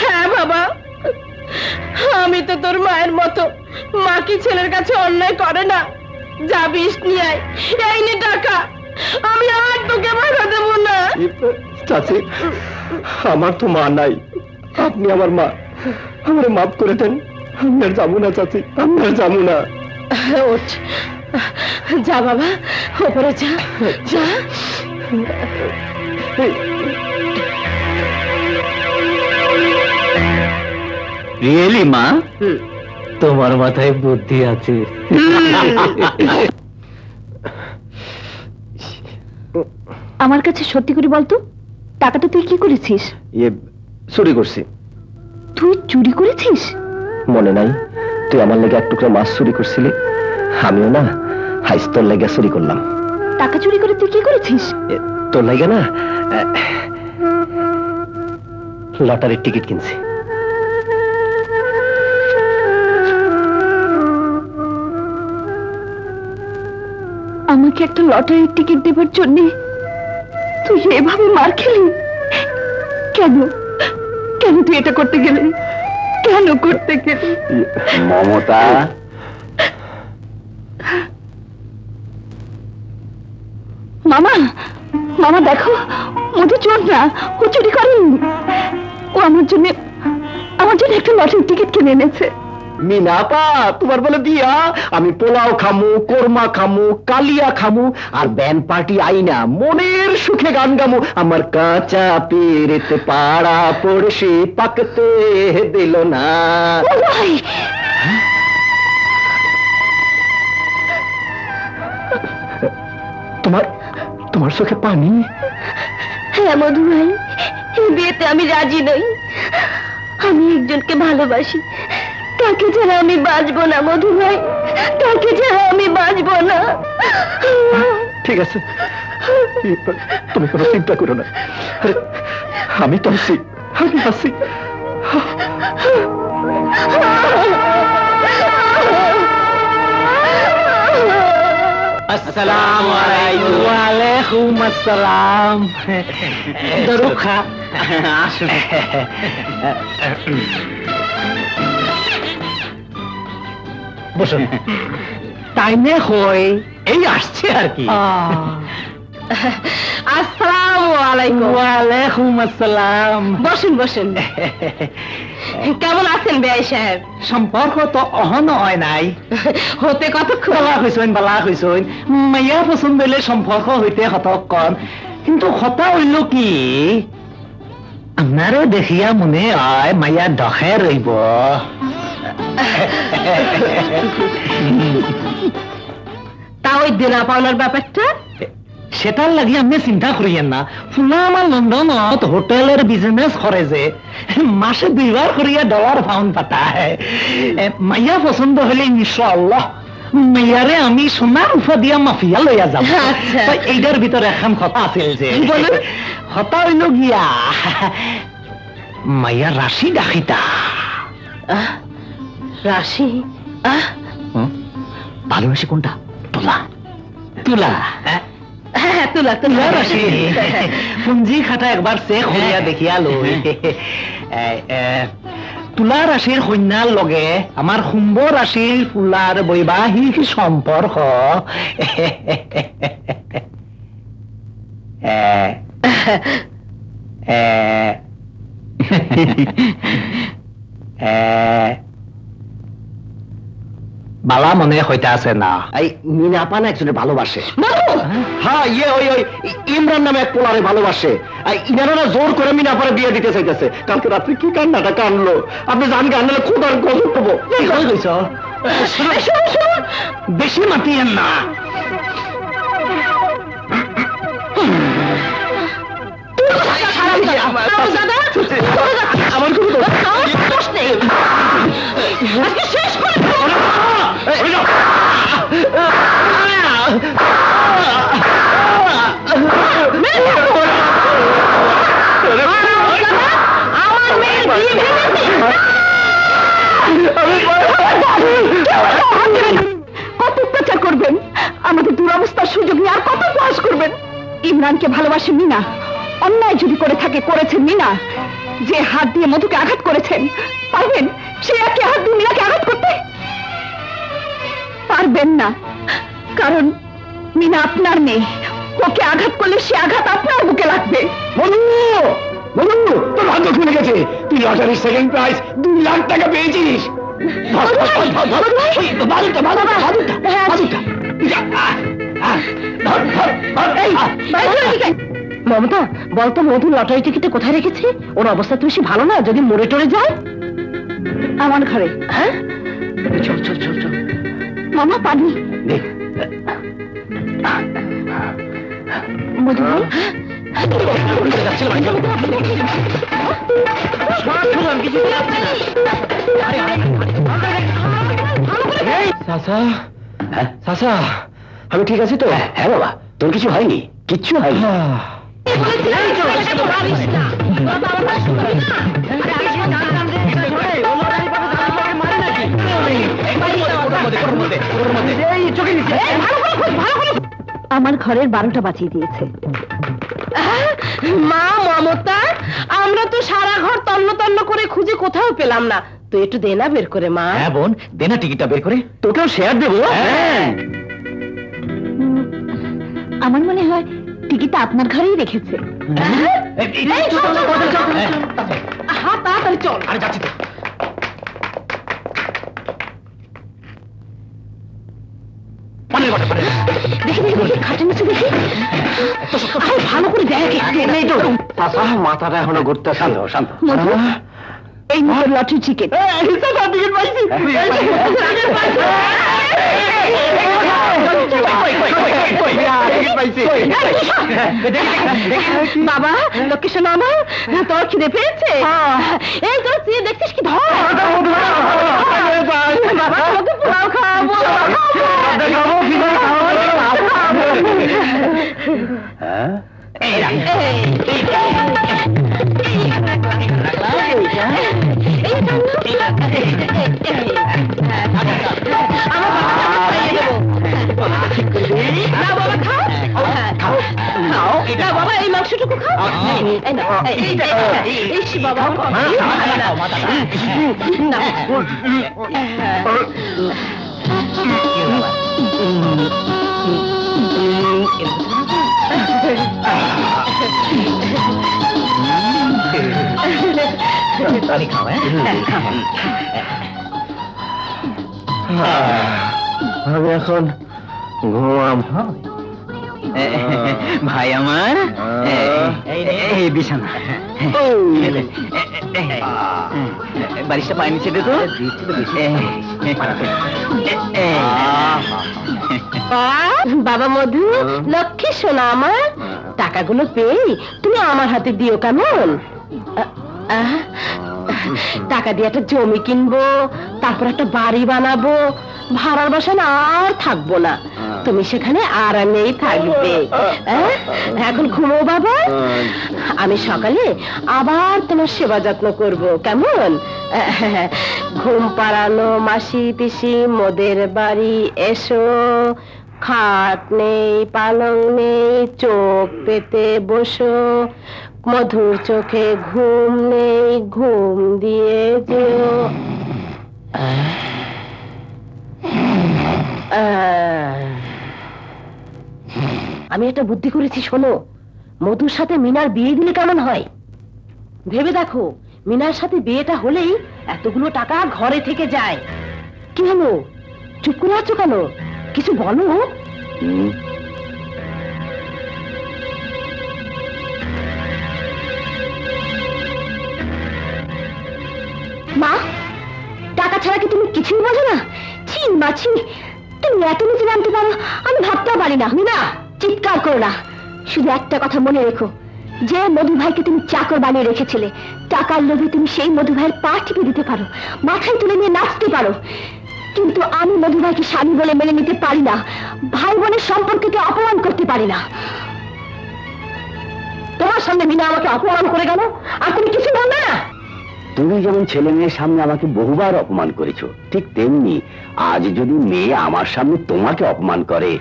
হ্যাঁ বাবা, আমি তো তোর মায়ের মতো, মা কি ছেলের কাছে অন্যায় করে না? যা বিষ নিয়ে আয়, এই নে টাকা, আমি আর তোকে মারা দেব না। চাচি, আমার তো মা নাই, আপনি আমার মা, আমার মাফ করে দেন। আমি আর যাবো না চাচি, আমি আর যাবো না। ওঠ, যা বাবা, ওপরে যা, যা। রিয়েলি মা, তোমার মাথায় বুদ্ধি আছে। আমার কাছে সত্যি করে বলতো, টাকাটা তুই কি করেছিস? চুরি করছি। তুই চুরি করেছিস? মনে নাই? তুই আমার লেগে 1 টুকরা মাছ চুরি করছিলি, আমিও না হাইস তোর লেগে চুরি করলাম। টাকা চুরি করে তুই কি করেছিস? তোর লেগে না লটারির টিকিট কিনছি। আমাকে একটা লটারির টিকিট দেবার জন্য তুই এভাবে মার খেলি? কেন কেন তুই এটা করতে গেলে? কেন করতে গেলে? মমতা, মামা, মামা দেখো, মধু চোর না, ও চুরি করেনি। ও আমার জন্য একটা লটারির টিকিট কিনে এনেছে। মিনাপা, তোমার বলে বিয়া, আমি পোলাও খামু, কোরমা খামু, কালিয়া খামু, আর ব্যান্ড পার্টি আইনা মনের সুখে গান গামু। আমার কাঁচা পেরেতে পাড়া পড়শি পাকতে দিল না। তোমার চোখে পানি? হ্যাঁ মধু ভাই, এই বিয়েতে আমি রাজি নই। আমি একজনকে ভালোবাসি, তাকে ছাড়া আমি বাঁচবো না মধু ভাই, তাকে ছাড়া আমি বাঁচবো না। ঠিক আছে, তুমি কোনো চিন্তা করো না, আমি তো আছি, আমি আছি। আসসালামু আলাইকুম। ওয়ালাইকুম আসসালাম। দরুখা আসুন। বসুন। টাইমে হয় এই আসছে আর কি। আসসালামু আলাইকুম। ওয়ালাইকুম আসসালাম। বসেন বসেন। কেমন আছেন বেয়াই সাহেব? সম্পর্ক তো অহন হয় নাই, হতে কতক্ষণ? বালা হইসইন। মাইয়া পছন্দ হইলে সম্পর্ক হইতে কতক্ষণ, কিন্তু কথা হইল কি আপনারও দেখিয়া মনে হয় মাইয়া দখে রইব। তা ওই দেনা পাওনার ব্যাপারটা? সেটার লাগি আপনি চিন্তা করিয়েন না। ফুলা আমার লন্ডনত হোটেলের বিজনেস করে যে মাসে 2 বার করিয়া ডলার পাউন্ড পাঠায়। মাইয়া পছন্দ হলে ইনশাআল্লাহ মাইয়ারে আমি সোনার উফা দিয়া মাফিয়া লইয়া যাব। আচ্ছা। তো এইটার ভিতরে এখন কথা আছিল যে কথা হইল গিয়া মাইয়া রাশি ডাকিতা। রাশি? ভালোবাসি কোনটা? তুলা। হ্যাঁ, তুলা তুলা রাশি। পুঞ্জি খাতা একবার চেক হইয়া দেখিয়া লই। তুলা রাশির কন্যার লগে আমার কুম্ভ রাশির ফুলার বৈবাহিক সম্পর্ক বালা মনে হইতে আছে না? এই মিনাপা না একজনের ভালোবাসে। হ্যাঁ, ওই ইমরান নামে এক পোলারে ভালোবাসে। ইনারা জোর করে মিনাপারে বিয়ে দিতে চাইতেছে। কালকে রাত্রে কি কান্নাটা কানলো, আপনি জান কান্নালে খোদার গজব পাবো। বেশি মাতিয়েন না। আমার কোনো দোষ নেই। আজকে শেষ করে কত অত্যাচার করবেন, আমাদের দুরবস্থার সুযোগ নিয়ে আর কত প্রয়াস করবেন? ইমরানকে ভালোবাসে মিনা, অন্যায় যদি করে থাকে করেছেন মিনা। যে হাত দিয়ে মধুকে আঘাত করেছেন, পারবেন সে একই হাত দিয়ে মিনাকে আঘাত করতে? পারবেন না, কারণ মিনা আপনার মেয়ে। ওকে আঘাত করলে সে আঘাত আপনার বুকে লাগবে। তোর ভাগ্য খুলে গেছে, তুই লটারির সেকেন্ড প্রাইজ 2 লাখ টাকা পেয়েছিস। মমতা, বলতো মধু লটারি টিকিটে কোথায় রেখেছে? ওর অবস্থা তো বেশি ভালো না, যদি মরে টরে যায়। আমার ঘরে। হ্যাঁ, চল। মামা পানি। মধু ভাই, চাচা, আমি ঠিক আছি তো? হ্যাঁ বাবা, তোর কিছু হয়নি? কিচ্ছু হয়নি। আমার ঘরের 12টা বাজিয়ে দিয়েছে। মা মমতা, আমরা তো সারা ঘর তন্ন তন্ন করে খুঁজে কোথাও পেলাম না, তুই একটু দে না বের করে মা। হ্যাঁ বোন, দে না টিকিটটা বের করে। তোকেও শেয়ার দেবো। হ্যাঁ। আমার মনে হয় টিকিটটা আপনার ঘরেই রেখেছে। হ্যাঁ তাড়াতাড়ি চল। আরে যাচ্ছি তো। দেখি দেখি দেখি, খাটের নিচে দেখি। আরে ভালো করে দেখ। নেই তো মাথাটা এখনো ঘুরতে। শান্ত শান্ত। মধু, এই মুখের লটারি টিকিট। বাবা লোকেশন আমার, তোর খিদে পেয়েছে? এই তোর তুই দেখছিস কি ধর। বাবা তোকে পোলাও খাওয়াবো। বাবা এই মাংসটুকু খাও। বাবা পানি খাও। আমি এখন ঘুমাম। ভাই আমার এই বিছানা, বারিশটা পানি নিচে দে তো। বাবা মধু, লক্ষ্মী সোনা আমার, টাকাগুলো পেয়ে তুমি আমার হাতে দিও কেমন? টাকা দিয়ে একটা জমি কিনবো, তারপর একটা বাড়ি বানাবো, ভাড়ার বাসায় আর থাকবো না, তুমি সেখানে আরামেই থাকবে। এখন ঘুমো বাবা, আমি সকালে আবার তোমার সেবা যত্ন করবো কেমন? ঘুম পাড়ানো মাসি পিসি মোদের বাড়ি এসো, খাট নেই পালং নেই চোখ পেতে বসো, মধুর চোখে ঘুম নেই ঘুম দিয়ে যেও। আমি একটা বুদ্ধি করেছি, শোনো, মধুর সাথে মিনার বিয়ে দিলে কেমন হয়? ভেবে দেখো, মিনার সাথে বিয়েটা হলেই এতগুলো টাকা ঘরে থেকে যায়। কি হলো, চুপ করে আছো কেন? কিছু বলো। মা, টাকা ছাড়া কি তুমি কিছুই বোঝো না? ছি মা ছি, তুমি এত নিচে নামতে পারো আমি ভাবতেও পারি না। না, চিৎকার করো না, শুধু একটা কথা মনে রেখো, যে মধু ভাইকে তুমি চাকর বানিয়ে রেখেছিলে, টাকার লোভে তুমি সেই মধু ভাইয়ের পা টিপে দিতে পারো, মাথায় তুলে নিয়ে নাচতে পারো, কিন্তু আমি মধু ভাইকে স্বামী বলে মেনে নিতে পারি না, ভাই বোনের সম্পর্ককে অপমান করতে পারি না। তোমার সামনে মিনা আমাকে অপমান করে গেল, আর তুমি কিছু বলবে না? তুমি যেমন ছেলে মেয়ের সামনে আমাকে বহুবার অপমান করেছো, ঠিক তেমনি আজ যদি মেয়ে আমার সামনে তোমাকে অপমান করে,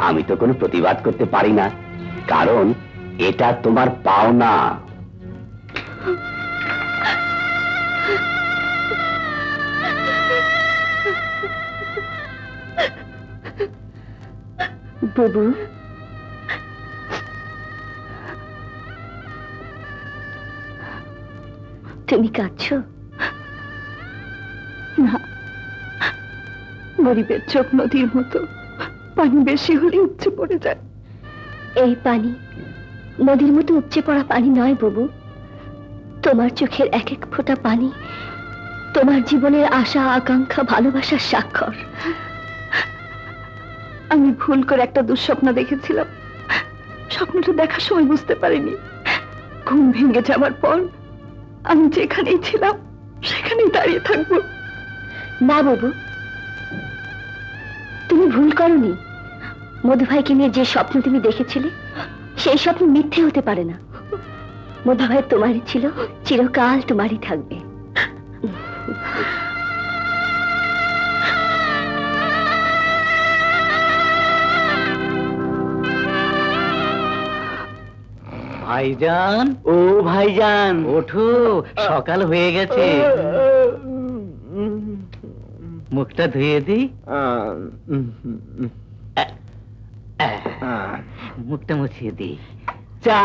আমি তো কোনো প্রতিবাদ করতে পারি না, কারণ এটা তোমার পাওনা। বুবু, তুমি কাঁদছো? না, গরিবের চোখ নদীর মতো, পানি বেশি হলে উপচে পড়ে যায়। এই পানি নদীর মতো উপচে পড়া পানি নয় বুবু, তোমার চোখের এক এক ফোঁটা পানি তোমার জীবনের আশা আকাঙ্ক্ষা ভালোবাসার স্বাক্ষর। আমি ভুল করে একটা দুঃস্বপ্ন দেখেছিলাম, স্বপ্নটা দেখার সময় বুঝতে পারিনি, ঘুম ভেঙে যাওয়ার পর আমি যেখানেই ছিলাম সেখানেই দাঁড়িয়ে থাকবো। না বাবু, তুমি ভুল করনি। মধু ভাইকে নিয়ে যে স্বপ্ন তুমি দেখেছিলে সেই স্বপ্ন মিথ্যে হতে পারে না। মধু ভাই তোমারই ছিল, চিরকাল তোমারই থাকবে। ভাইজান, ও ভাইজান, ওঠো, সকাল হয়ে গেছে। মুখটা ধুয়ে দিই। মুখটা মুছিয়ে দিই। চা,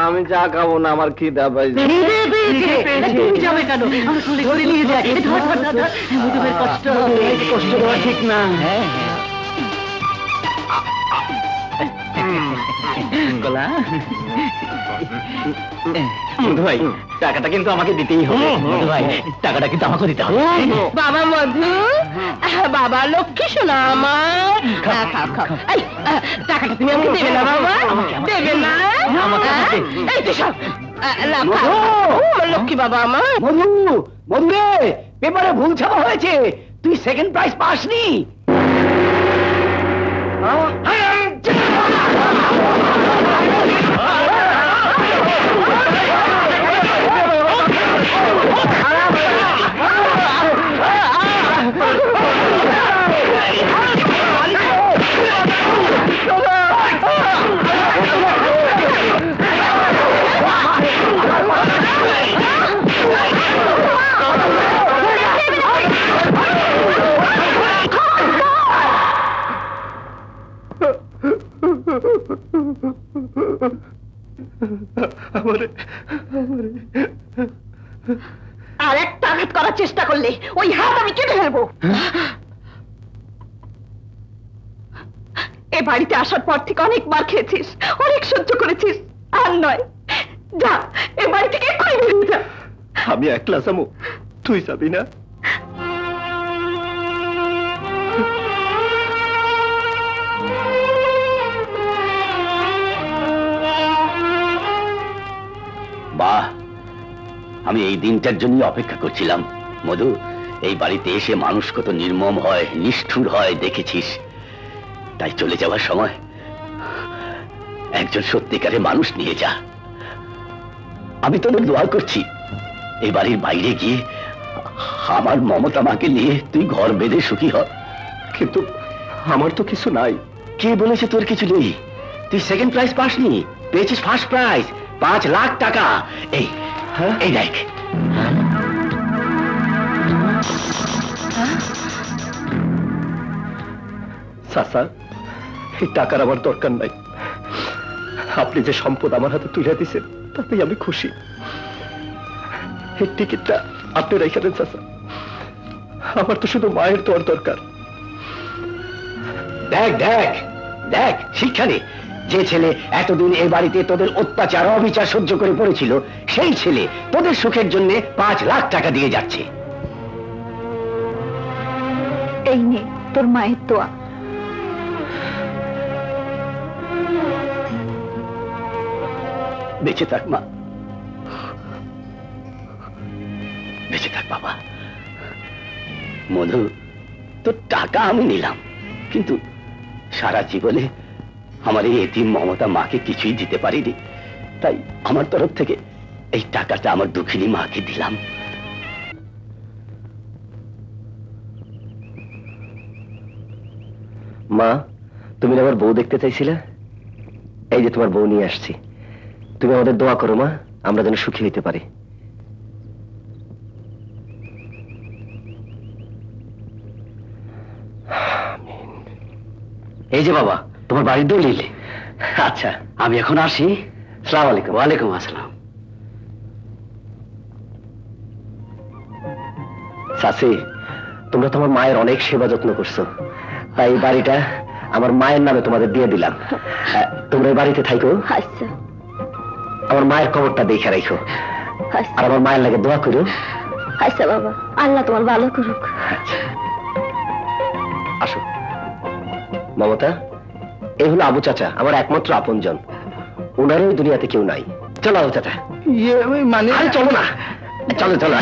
আমি চা খাবো না, আমার খিদা পাইছে। তুমি যাবে কেন? আমার কোলে ধরে নিয়ে যায়। ধর, ধর, ধর, ধর। মধুবের কষ্ট হবে। কষ্ট দেওয়া ঠিক না। হ্যাঁ, হ্যাঁ। গোলা, মধু ভাই, টাকাটা কিন্তু আমাকে দিতেই হবে। মধু ভাই, টাকাটা কিন্তু আমাকে দিতে হবে। বাবা মধু, বাবা লক্ষ্মী শোনা আমার। খাও খাও। এই টাকাটা তুমি আমাকে দেবে না বাবা? দেবে না? এই তো সব লক্ষ্মী বাবা আমার। মধু, মধু রে, পেপারে ভুল ছাপা হয়েছে, তুই সেকেন্ড প্রাইজ পাসনি। আর একটা আঘাত করার চেষ্টা করলে ওই হাত আমি কেটে ফেলবো। এ বাড়িতে আসার পর থেকে অনেক মার খেয়েছিস, অনেক সহ্য করেছিস, আর নয়, যা এ বাড়ি থেকে এক্ষুনি বেরিয়ে যা। আমি একলা যাবো, তুই যাবি না? বাহ, আমি এই দিনটার জন্য অপেক্ষা করছিলাম। মধু, এই বাড়িতে এসে মানুষ কত নির্মম হয়, নিষ্ঠুর হয় দেখেছিস। তাই চলে যাওয়ার সময় একজন সত্যিকারের মানুষ নিয়ে যা। আমি তোদের দোয়া করছি, এই বাড়ির বাইরে গিয়ে আমার মমতা মাকে নিয়ে তুই ঘর বেঁধে সুখী হ। কিন্তু আমার তো কিছু নাই। কে বলেছে তোর কিছু নেই? তুই সেকেন্ড প্রাইজ পাসনি, পেয়েছিস ফার্স্ট প্রাইজ, 5 লাখ টাকা। এই এই দেখ। চাচা, এই টাকার আমার দরকার নাই। আপনি যে সম্পদ আমার হাতে তুলে দিয়েছেন তাতেই আমি খুশি। এই টিকিটটা আপনি রেখে দেন চাচা, আমার তো শুধু মায়ের তোর দরকার। দেখ দেখ দেখ, শিক্ষা নে। যে ছেলে এতদিন এই বাড়িতে তোদের অত্যাচার অবিচার সহ্য করে পড়েছিল, সেই ছেলে তোদের সুখের জন্য 5 লাখ টাকা দিয়ে যাচ্ছে। এই নে তোর মায়ের দোয়া। বেঁচে থাক মা, বেঁচে থাক বাবা। মধু, তোর টাকা আমি নিলাম, কিন্তু সারা জীবনে আমার এই এতিম মমতা মাকে কিছুই দিতে পারিনি। তাই আমার তরফ থেকে এই টাকাটা আমার দুঃখিনী মাকে দিলাম। মা, তুমি আমার বউ দেখতে চাইছিলে, এই যে তোমার বউ নিয়ে আসছি। তুমি আমাদের দোয়া করো মা, আমরা যেন সুখী হইতে পারি। এই যে বাবা, তোমার বাড়ির দলিল। আচ্ছা, আমি এখন আসি। আসসালামু আলাইকুম। ওয়ালাইকুম আসসালাম। চাচি, তোমরা তোমার মায়ের অনেক সেবা যত্ন করছো, তাই এই বাড়িটা আমার মায়ের নামে তোমাদের দিয়ে দিলাম। তোমরা এই বাড়িতে থাইকো, আচ্ছা আমার মায়ের খবরটা দেখে রাখো, আচ্ছা আর আমার মায়ের লাগে দোয়া করো। আচ্ছা বাবা, আল্লাহ তোমার ভালো করুক। আসো মমতা, এই হলো আবু চাচা, আমার একমাত্র আপনজন। ওনারও এই দুনিয়াতে কেউ নাই। চলো আবু চাচা। মানে আরে চলো না, চলো চলো।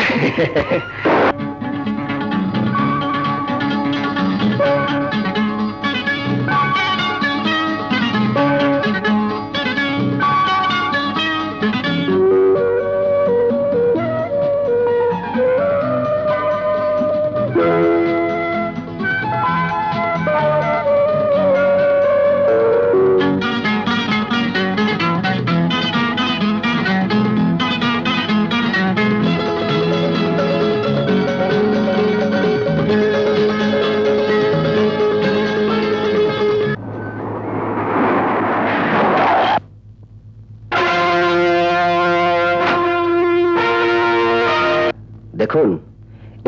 দেখুন,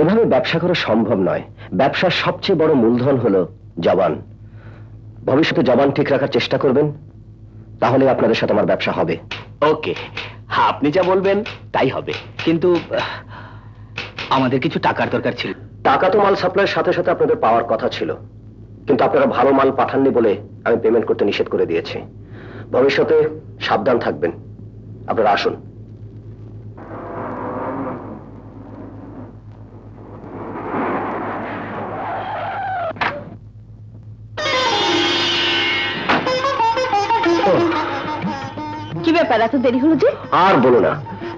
এভাবে ব্যবসা করা সম্ভব নয়। ব্যবসার সবচেয়ে বড় মূলধন হলো জবান। ভবিষ্যতে জবান ঠিক রাখার চেষ্টা করবেন, তাহলে আপনাদের সাথে আমার ব্যবসা হবে। ওকে, আপনি যা বলবেন তাই হবে, কিন্তু আমাদের কিছু টাকার দরকার ছিল। টাকা তো মাল সাপ্লাইয়ের সাথে সাথে আপনাদের পাওয়ার কথা ছিল, কিন্তু আপনারা ভালো মাল পাঠাননি বলে আমি পেমেন্ট করতে নিষেধ করে দিয়েছি। ভবিষ্যতে সাবধান থাকবেন। আপনারা আসুন। কি ব্যাপার, এত দেরি হলো যে? আর বলো না,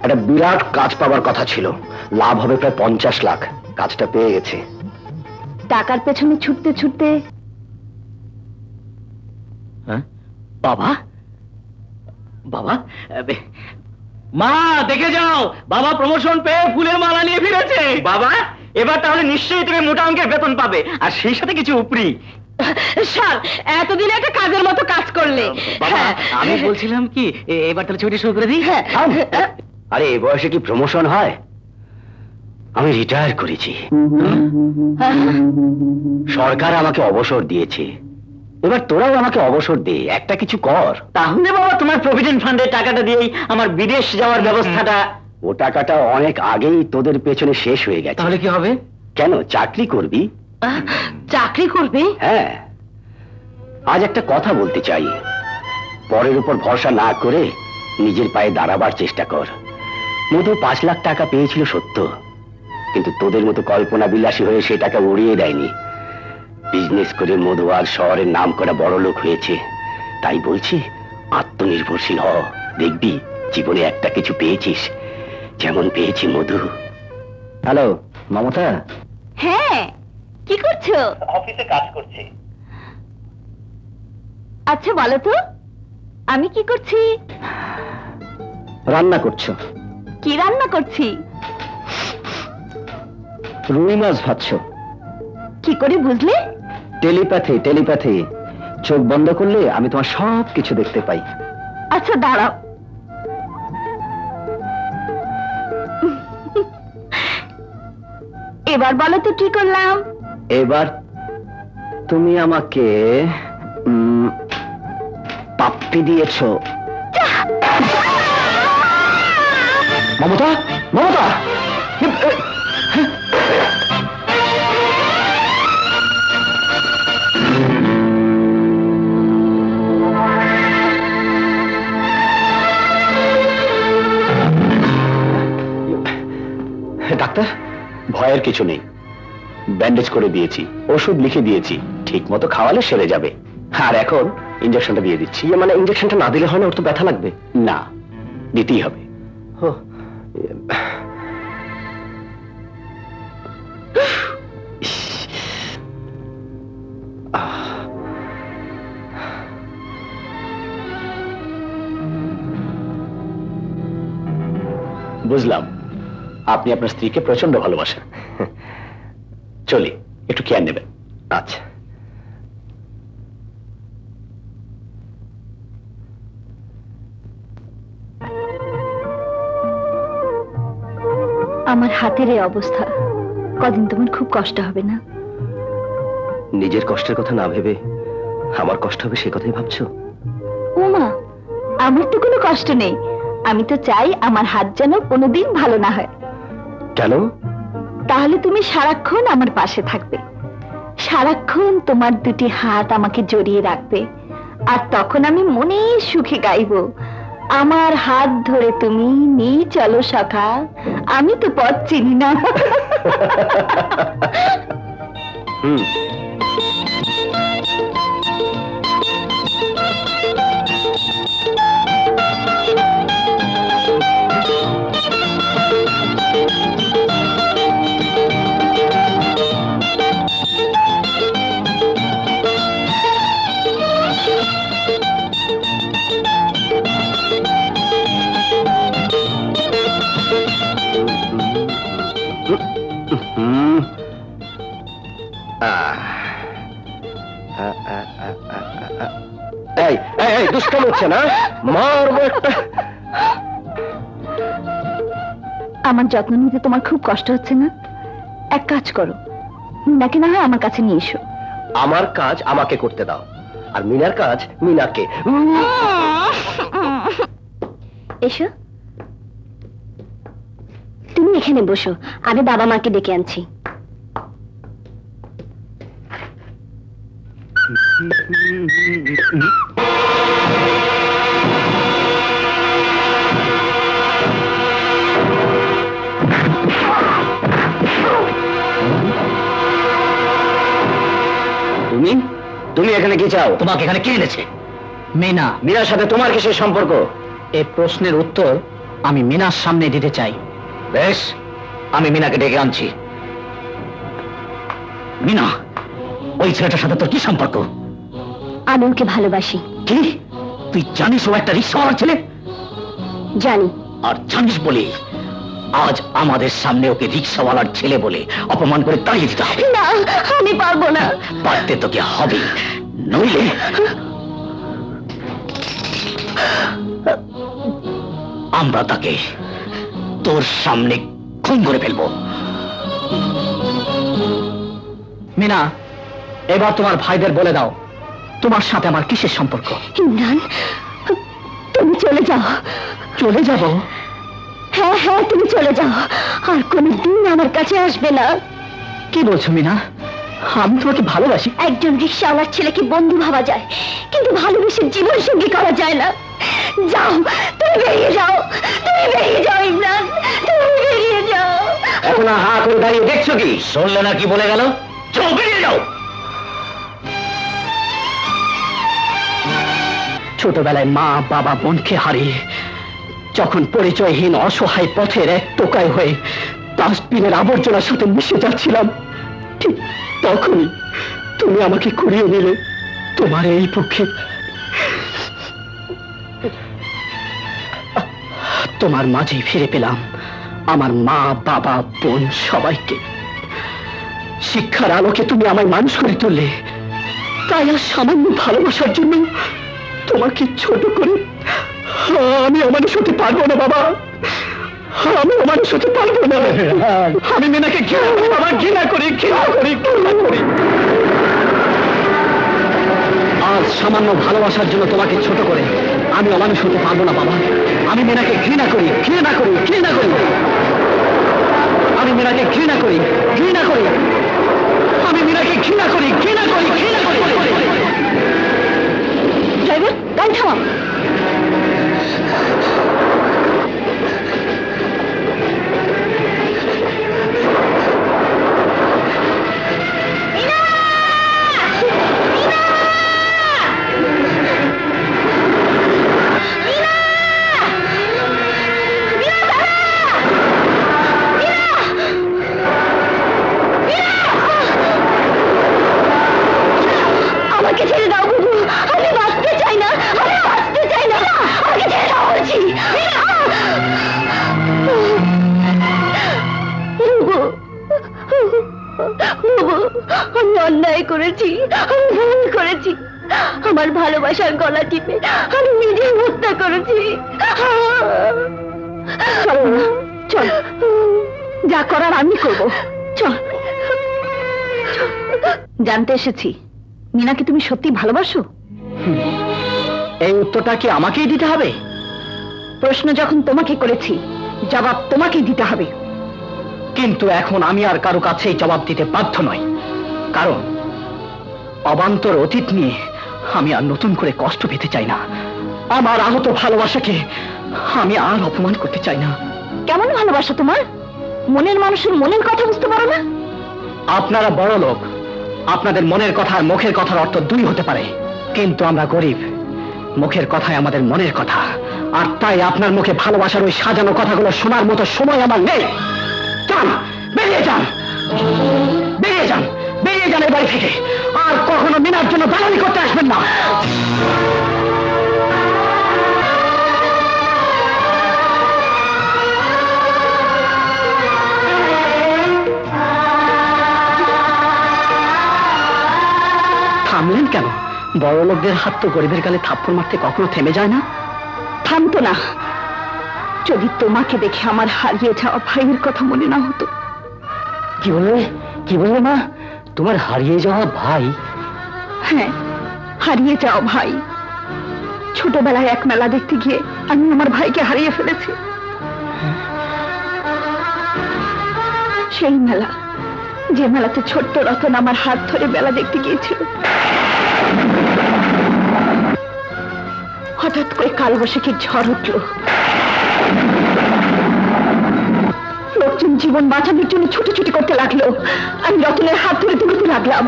একটা বিরাট কাজ পাওয়ার কথা ছিল, লাভ হবে প্রায় 50 লাখ। কাজটা পেয়ে গেছে। টাকার পেছনে ছুটতে ছুটতে বাবা, বাবা, মা দেখে যাও, বাবা প্রমোশন পেয়ে ফুলের মালা নিয়ে ফিরেছে। বাবা, এবার তাহলে নিশ্চয়ই তুমি মোটা অঙ্কের বেতন পাবে, আর সেই সাথে কিছু উপরি। স্যার, এতদিন একটা কাজের মতো কাজ করলে। বাবা, আমি বলছিলাম কি, এবার তাহলে ছুটি শুরু করে দিই। আরে এই বয়সে কি প্রমোশন হয়? আমি রিটায়ার করেছি, সরকার আমাকে অবসর দিয়েছে। এবার তোরাও আমাকে অবসর দে, একটা কিছু কর। তাহলে বাবা তোমার প্রভিডেন্ট ফান্ডের টাকাটা দিয়েই আমার বিদেশ যাওয়ার ব্যবস্থাটা। ও টাকাটা অনেক আগেই তোদের পেছনে শেষ হয়ে গেছে। তাহলে কি হবে? কেন, চাকরি করবি? চাকরি করবে? হ্যাঁ, আজ একটা কথা বলতে চাই, পরের উপর ভরসা না করে নিজের পায়ে দাঁড়াবার চেষ্টা কর। মধু 5 লাখ টাকা পেয়েছিল সত্য, কিন্তু তোদের মতো কল্পনা বিলাসী হয়ে সে টাকা উড়িয়ে দেয়নি। বিজনেস করে মধু আজ শহরের নাম করা বড় লোক হয়েছে। তাই বলছি, আত্মনির্ভরশীল হ, দেখবি জীবনে একটা কিছু পেয়েছিস, যেমন পেয়েছি মধু। হ্যালো মমতা। হ্যাঁ, কি করছো? অফিসে কাজ করছি। আচ্ছা বলো তো, আমি কি করছি? রান্না করছো? কি রান্না করছি? রুই মাছ ভাজছো? কি করে বুঝলে? Telepathy, telepathy. চোখ বন্ধ করলে আমি তোমার সব কিছু দেখতে পাই। আচ্ছা দাঁড়াও। এবার বলো তো কি করলাম? এবার তুমি আমাকে পাপ্পি দিয়েছো। মমতা, মমতা, ডাক্তার, ভয়ের কিছু নেই, ব্যান্ডেজ করে দিয়েছি, ওষুধ লিখে দিয়েছি, ঠিক মতো খাওয়ালে সেরে যাবে। আর এখন ইঞ্জেকশনটা দিয়ে দিচ্ছি। মানে ইঞ্জেকশনটা না দিলে হয় না? ওর তো ব্যথা লাগবে। না, দিতেই হবে। বুঝলাম, আপনি আপনার স্ত্রীকে প্রচন্ড ভালোবাসেন। চলি, একটু কেয়ার নেবেন। আচ্ছা। আমার হাতের এই অবস্থা, কদিন তোমার খুব কষ্ট হবে না? নিজের কষ্টের কথা না ভেবে আমার কষ্ট হবে সে কথাই ভাবছো? ওমা, আমার তো কোনো কষ্ট নেই। আমি তো চাই আমার হাত যেন কোনোদিন ভালো না হয়। কেন? তাহলে তুমি সারাক্ষণ আমার পাশে থাকবে, সারাক্ষণ তোমার দুটি হাত আমাকে জড়িয়ে রাখবে, আর তখন আমি মনে সুখে গাইবো, আমার হাত ধরে তুমি নিয়ে চলো সখা, আমি তো পথ চিনি না। দুষ্টাম হচ্ছে না? মারবো একটা। আমার যত্ন নিতে তোমার খুব কষ্ট হচ্ছে না? এক কাজ করো, মিনাকে না হয় আমার কাছে নিয়ে এসো। আমার কাজ আমাকে করতে দাও, আর মিনার কাজ মিনাকে। এসো, তুমি এখানে বসো, আমি বাবা মাকে ডেকে আনছি। তুমি তুমি এখানে কি চাও? তোমাকে এখানে কে এনেছে? মিনা। মিনার সাথে তোমার কিসের সম্পর্ক? এই প্রশ্নের উত্তর আমি মিনার সামনে দিতে চাই। বেশ, আমি মিনাকে ডেকে আনছি। মিনা, ওই ছেলেটার সাথে তোর কি সম্পর্ক? আমি ওকে ভালোবাসি। কি? তুই জানিস ও একটা রিক্সাওয়ালার ছেলে? জানি। আর জানিস বলে আজ আমাদের সামনে ওকে রিক্সাওয়ালার ছেলে বলে অপমান করে তাড়িয়ে দিতে হবে। না, আমি পারবো না। পারতে তোকে হবে, নইলে আমরা তাকে তোর সামনে খুন করে ফেলবো। মিনা, এবার তোমার ভাইদের বলে দাও তোমার সাথে আমার কিসের সম্পর্ক? ইমরান, তুমি চলে যাও। চলে যাব? হ্যাঁ হ্যাঁ, তুমি চলে যাও, আর কোনোদিন আমার কাছে আসবে না। কি বলছো মিনা? আমি তোমাকে ভালোবাসি। একজন রিক্সাওয়ালার ছেলেকে বন্ধু ভাবা যায়, কিন্তু ভালোবেসে জীবন সঙ্গী করা যায় না। যাও, তুমি বেরিয়ে যাও, তুমি বেরিয়ে যাও ইমরান, তুমি বেরিয়ে যাও। এখন হা করে দাঁড়িয়ে দেখছো কি? শুনলে না কি বলে গেল? চল বেরিয়ে যাও। ছোটবেলায় মা বাবা বোনকে হারিয়ে যখন পরিচয়হীন অসহায় পথের এক টোকাই হয়ে ডাস্টবিনের আবর্জনার সাথে মিশে যাচ্ছিলাম, ঠিক তখনই তুমি আমাকে কুড়িয়ে নিলে তোমার এই পক্ষে। তোমার মাঝে ফিরে পেলাম আমার মা বাবা বোন সবাইকে। শিক্ষার আলোকে তুমি আমায় মানুষ করে তুললে, তাই আর সামান্য ভালোবাসার জন্য তোমাকে ছোট করে আমি অমানুষ হতে পারবো না বাবা, আমি অমানুষ হতে পারবো না। আমি মিনাকে ঘৃণা করি। আজ সামান্য ভালোবাসার জন্য তোমাকে ছোট করে আমি অমানুষ হতে পারবো না বাবা। আমি মিনাকে ঘৃণা করি। আমি মিনাকে ঘৃণা করি। আমি মিনাকে ঘৃণা করি। ড্রাইভার, গাড়ি থামাও। আমাকে ছেড়ে দাও বুবু, আমি বাঁচতে চাই না, আমাকে ছেড়ে দাও বলছি। আমি অন্যায় করেছি, আমি ভুল করেছি। আমার ভালোবাসার গলা টিপে আমি নিজে হত্যা করেছি। চল, যা করার আমি করব। চল। জানতে এসেছি মিনাকে তুমি সত্যি ভালোবাসো? এই উত্তরটা কি আমাকেই দিতে হবে? প্রশ্ন যখন তোমাকে করেছি, জবাব তোমাকেই দিতে হবে। কিন্তু এখন আমি আর কারো কাছেই জবাব দিতে বাধ্য নই, কারণ অবান্তর অতীত নিয়ে আমি আর নতুন করে কষ্ট পেতে চাই না। আমার আহত ভালোবাসাকে আমি আর অপমান করতে চাই না। কেমন ভালোবাসা তোমার? মনের মানুষের মনের কথা বুঝতে পারো না? আপনারা বড় লোক, আপনাদের মনের কথা আর মুখের কথার অর্থ দুই হতে পারে, কিন্তু আমরা গরিব, মুখের কথাই আমাদের মনের কথা। আর তাই আপনার মুখে ভালোবাসার ওই সাজানো কথাগুলো শোনার মতো সময় আমার নেই। যান, বেরিয়ে যান, বেরিয়ে যান, বেরিয়ে যান এই বাড়ি থেকে। আর কখনো মিনার জন্য দালালি করতে আসবেন না। থামলেন কেন? বড় লোকদের হাত তো গরিবের গালে থাপ্পড় মারতে কখনো থেমে যায় না। থামতো না, যদি তোমাকে দেখে আমার হারিয়ে যাওয়া ভাইয়ের কথা মনে না হতো। কি বললে মা? তোমার হারিয়ে যাওয়া ভাই? হ্যাঁ, হারিয়ে যাওয়া ভাই। ছোটবেলায় এক মেলা দেখতে গিয়ে আমি আমার ভাইকে হারিয়ে ফেলেছি। সেই মেলা, যে মেলাতে ছোট্ট রতন আমার হাত ধরে মেলা দেখতে গিয়েছিল। হঠাৎ করে কালবৈশাখীর ঝড় উঠল। লোকজন জীবন বাঁচানোর জন্য ছুটোছুটি করতে লাগলো। আমি রতনের হাত ধরে দৌড়তে লাগলাম।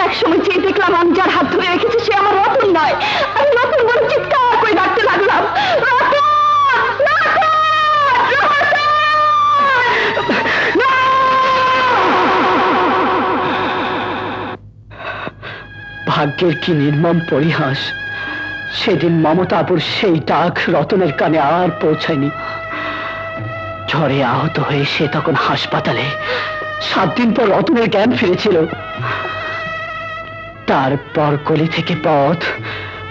এক সময় চেয়ে দেখলাম আমি যার হাত ধরে রেখেছি সে আমার রতন নয়। আমি রতন বলে চিৎকার করে ডাকতে লাগলাম, রতন! ভাগ্যের কি নির্মম পরিহাস! সেদিন মমতাপুর সেই ডাক রতনের কানে আর পৌঁছায়নি। ঝড়ে আহত হয়ে সে তখন হাসপাতালে। 7 দিন পর রতনের জ্ঞান ফিরেছিল। তারপর গলি থেকে পথ,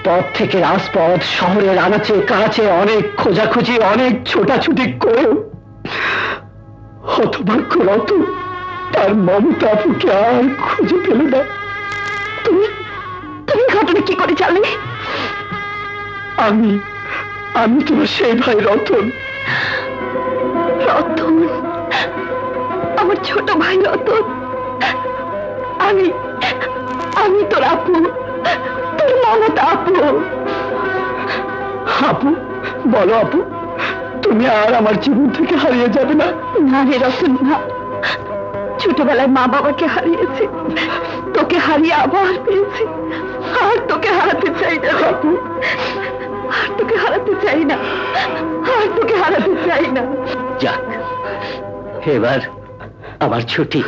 পথ থেকে রাজপথ, শহরের আনাচে কাছে অনেক খোঁজাখুঁজি, অনেক ছোটাছুটি করেও হতভাগ্য রতন তার মমতাপুকে আর খুঁজে পেল না। তুমি ঘটনা কি করে জানলে? আমি তোমার সেই ভাই রতন। রতন, আমার ছোট ভাই রতন। আমি তোর আপু, তোর মমতা আপু। আপু? বলো আপু, তুমি আর আমার জীবন থেকে হারিয়ে যাবে না? না রে রতন, না। ছোটবেলায় মা বাবাকে হারিয়েছি, তোকে হারিয়ে আবার পেয়েছি। আর তোকে হারাতে চাই না আপু, আর তোকে হারাতে চাই না, আর তোকে হারাতে চাই না। যাক, এবার আমার ছুটি,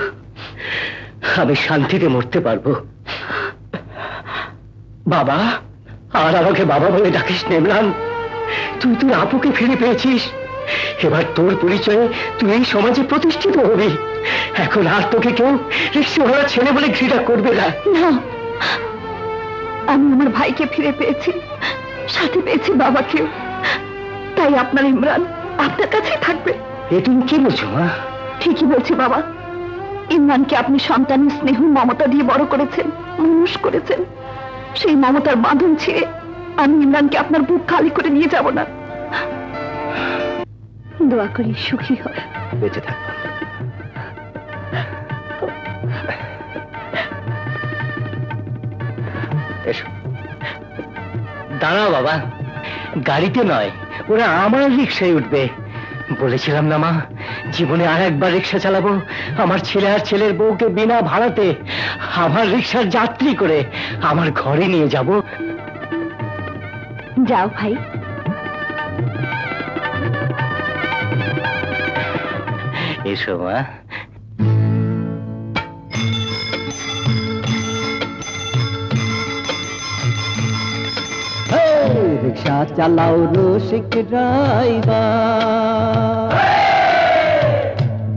আমি শান্তিতে মরতে পারবো। বাবা, আর আমাকে বাবা বলে ডাকিস না ইমরান। তুই তোর আপুকে ফিরে পেয়েছিস। এবার তোর পরিচয়ে তুই এই সমাজে প্রতিষ্ঠিত হবি। এখন আর তোকে কেউ রিক্সাওয়ালা ছেলে বলে ঘৃণা করবে না। আমি আমার ভাইকে ফিরে পেয়েছি, সাথে পেয়েছি বাবাকেও। তাই আপনার ইমরান আপনার কাছেই থাকবে। এ তুমি কি বলছো মা? ঠিকই বলছি বাবা। ইমরানকে আপনি সন্তানের স্নেহ মমতা দিয়ে বড় করেছেন, মানুষ করেছেন। সেই মমতার বাঁধন ছিঁড়ে আমি ইমরানকে আপনার বুক খালি করে নিয়ে যাব না। দোয়া করি সুখী হয়, বেঁচে থাক। এসো, দাঁড়াও বাবা, গাড়িতে নয়, ওরা আমার রিক্সায় উঠবে। বলেছিলাম না মা, জীবনে আর একবার রিক্সা চালাবো। আমার ছেলে আর ছেলের বউকে বিনা ভাড়াতে আমার রিক্সার যাত্রী করে আমার ঘরে নিয়ে যাব। যাও ভাই। এসো মা। রিক্সা চালাও রসিক ড্রাইভার,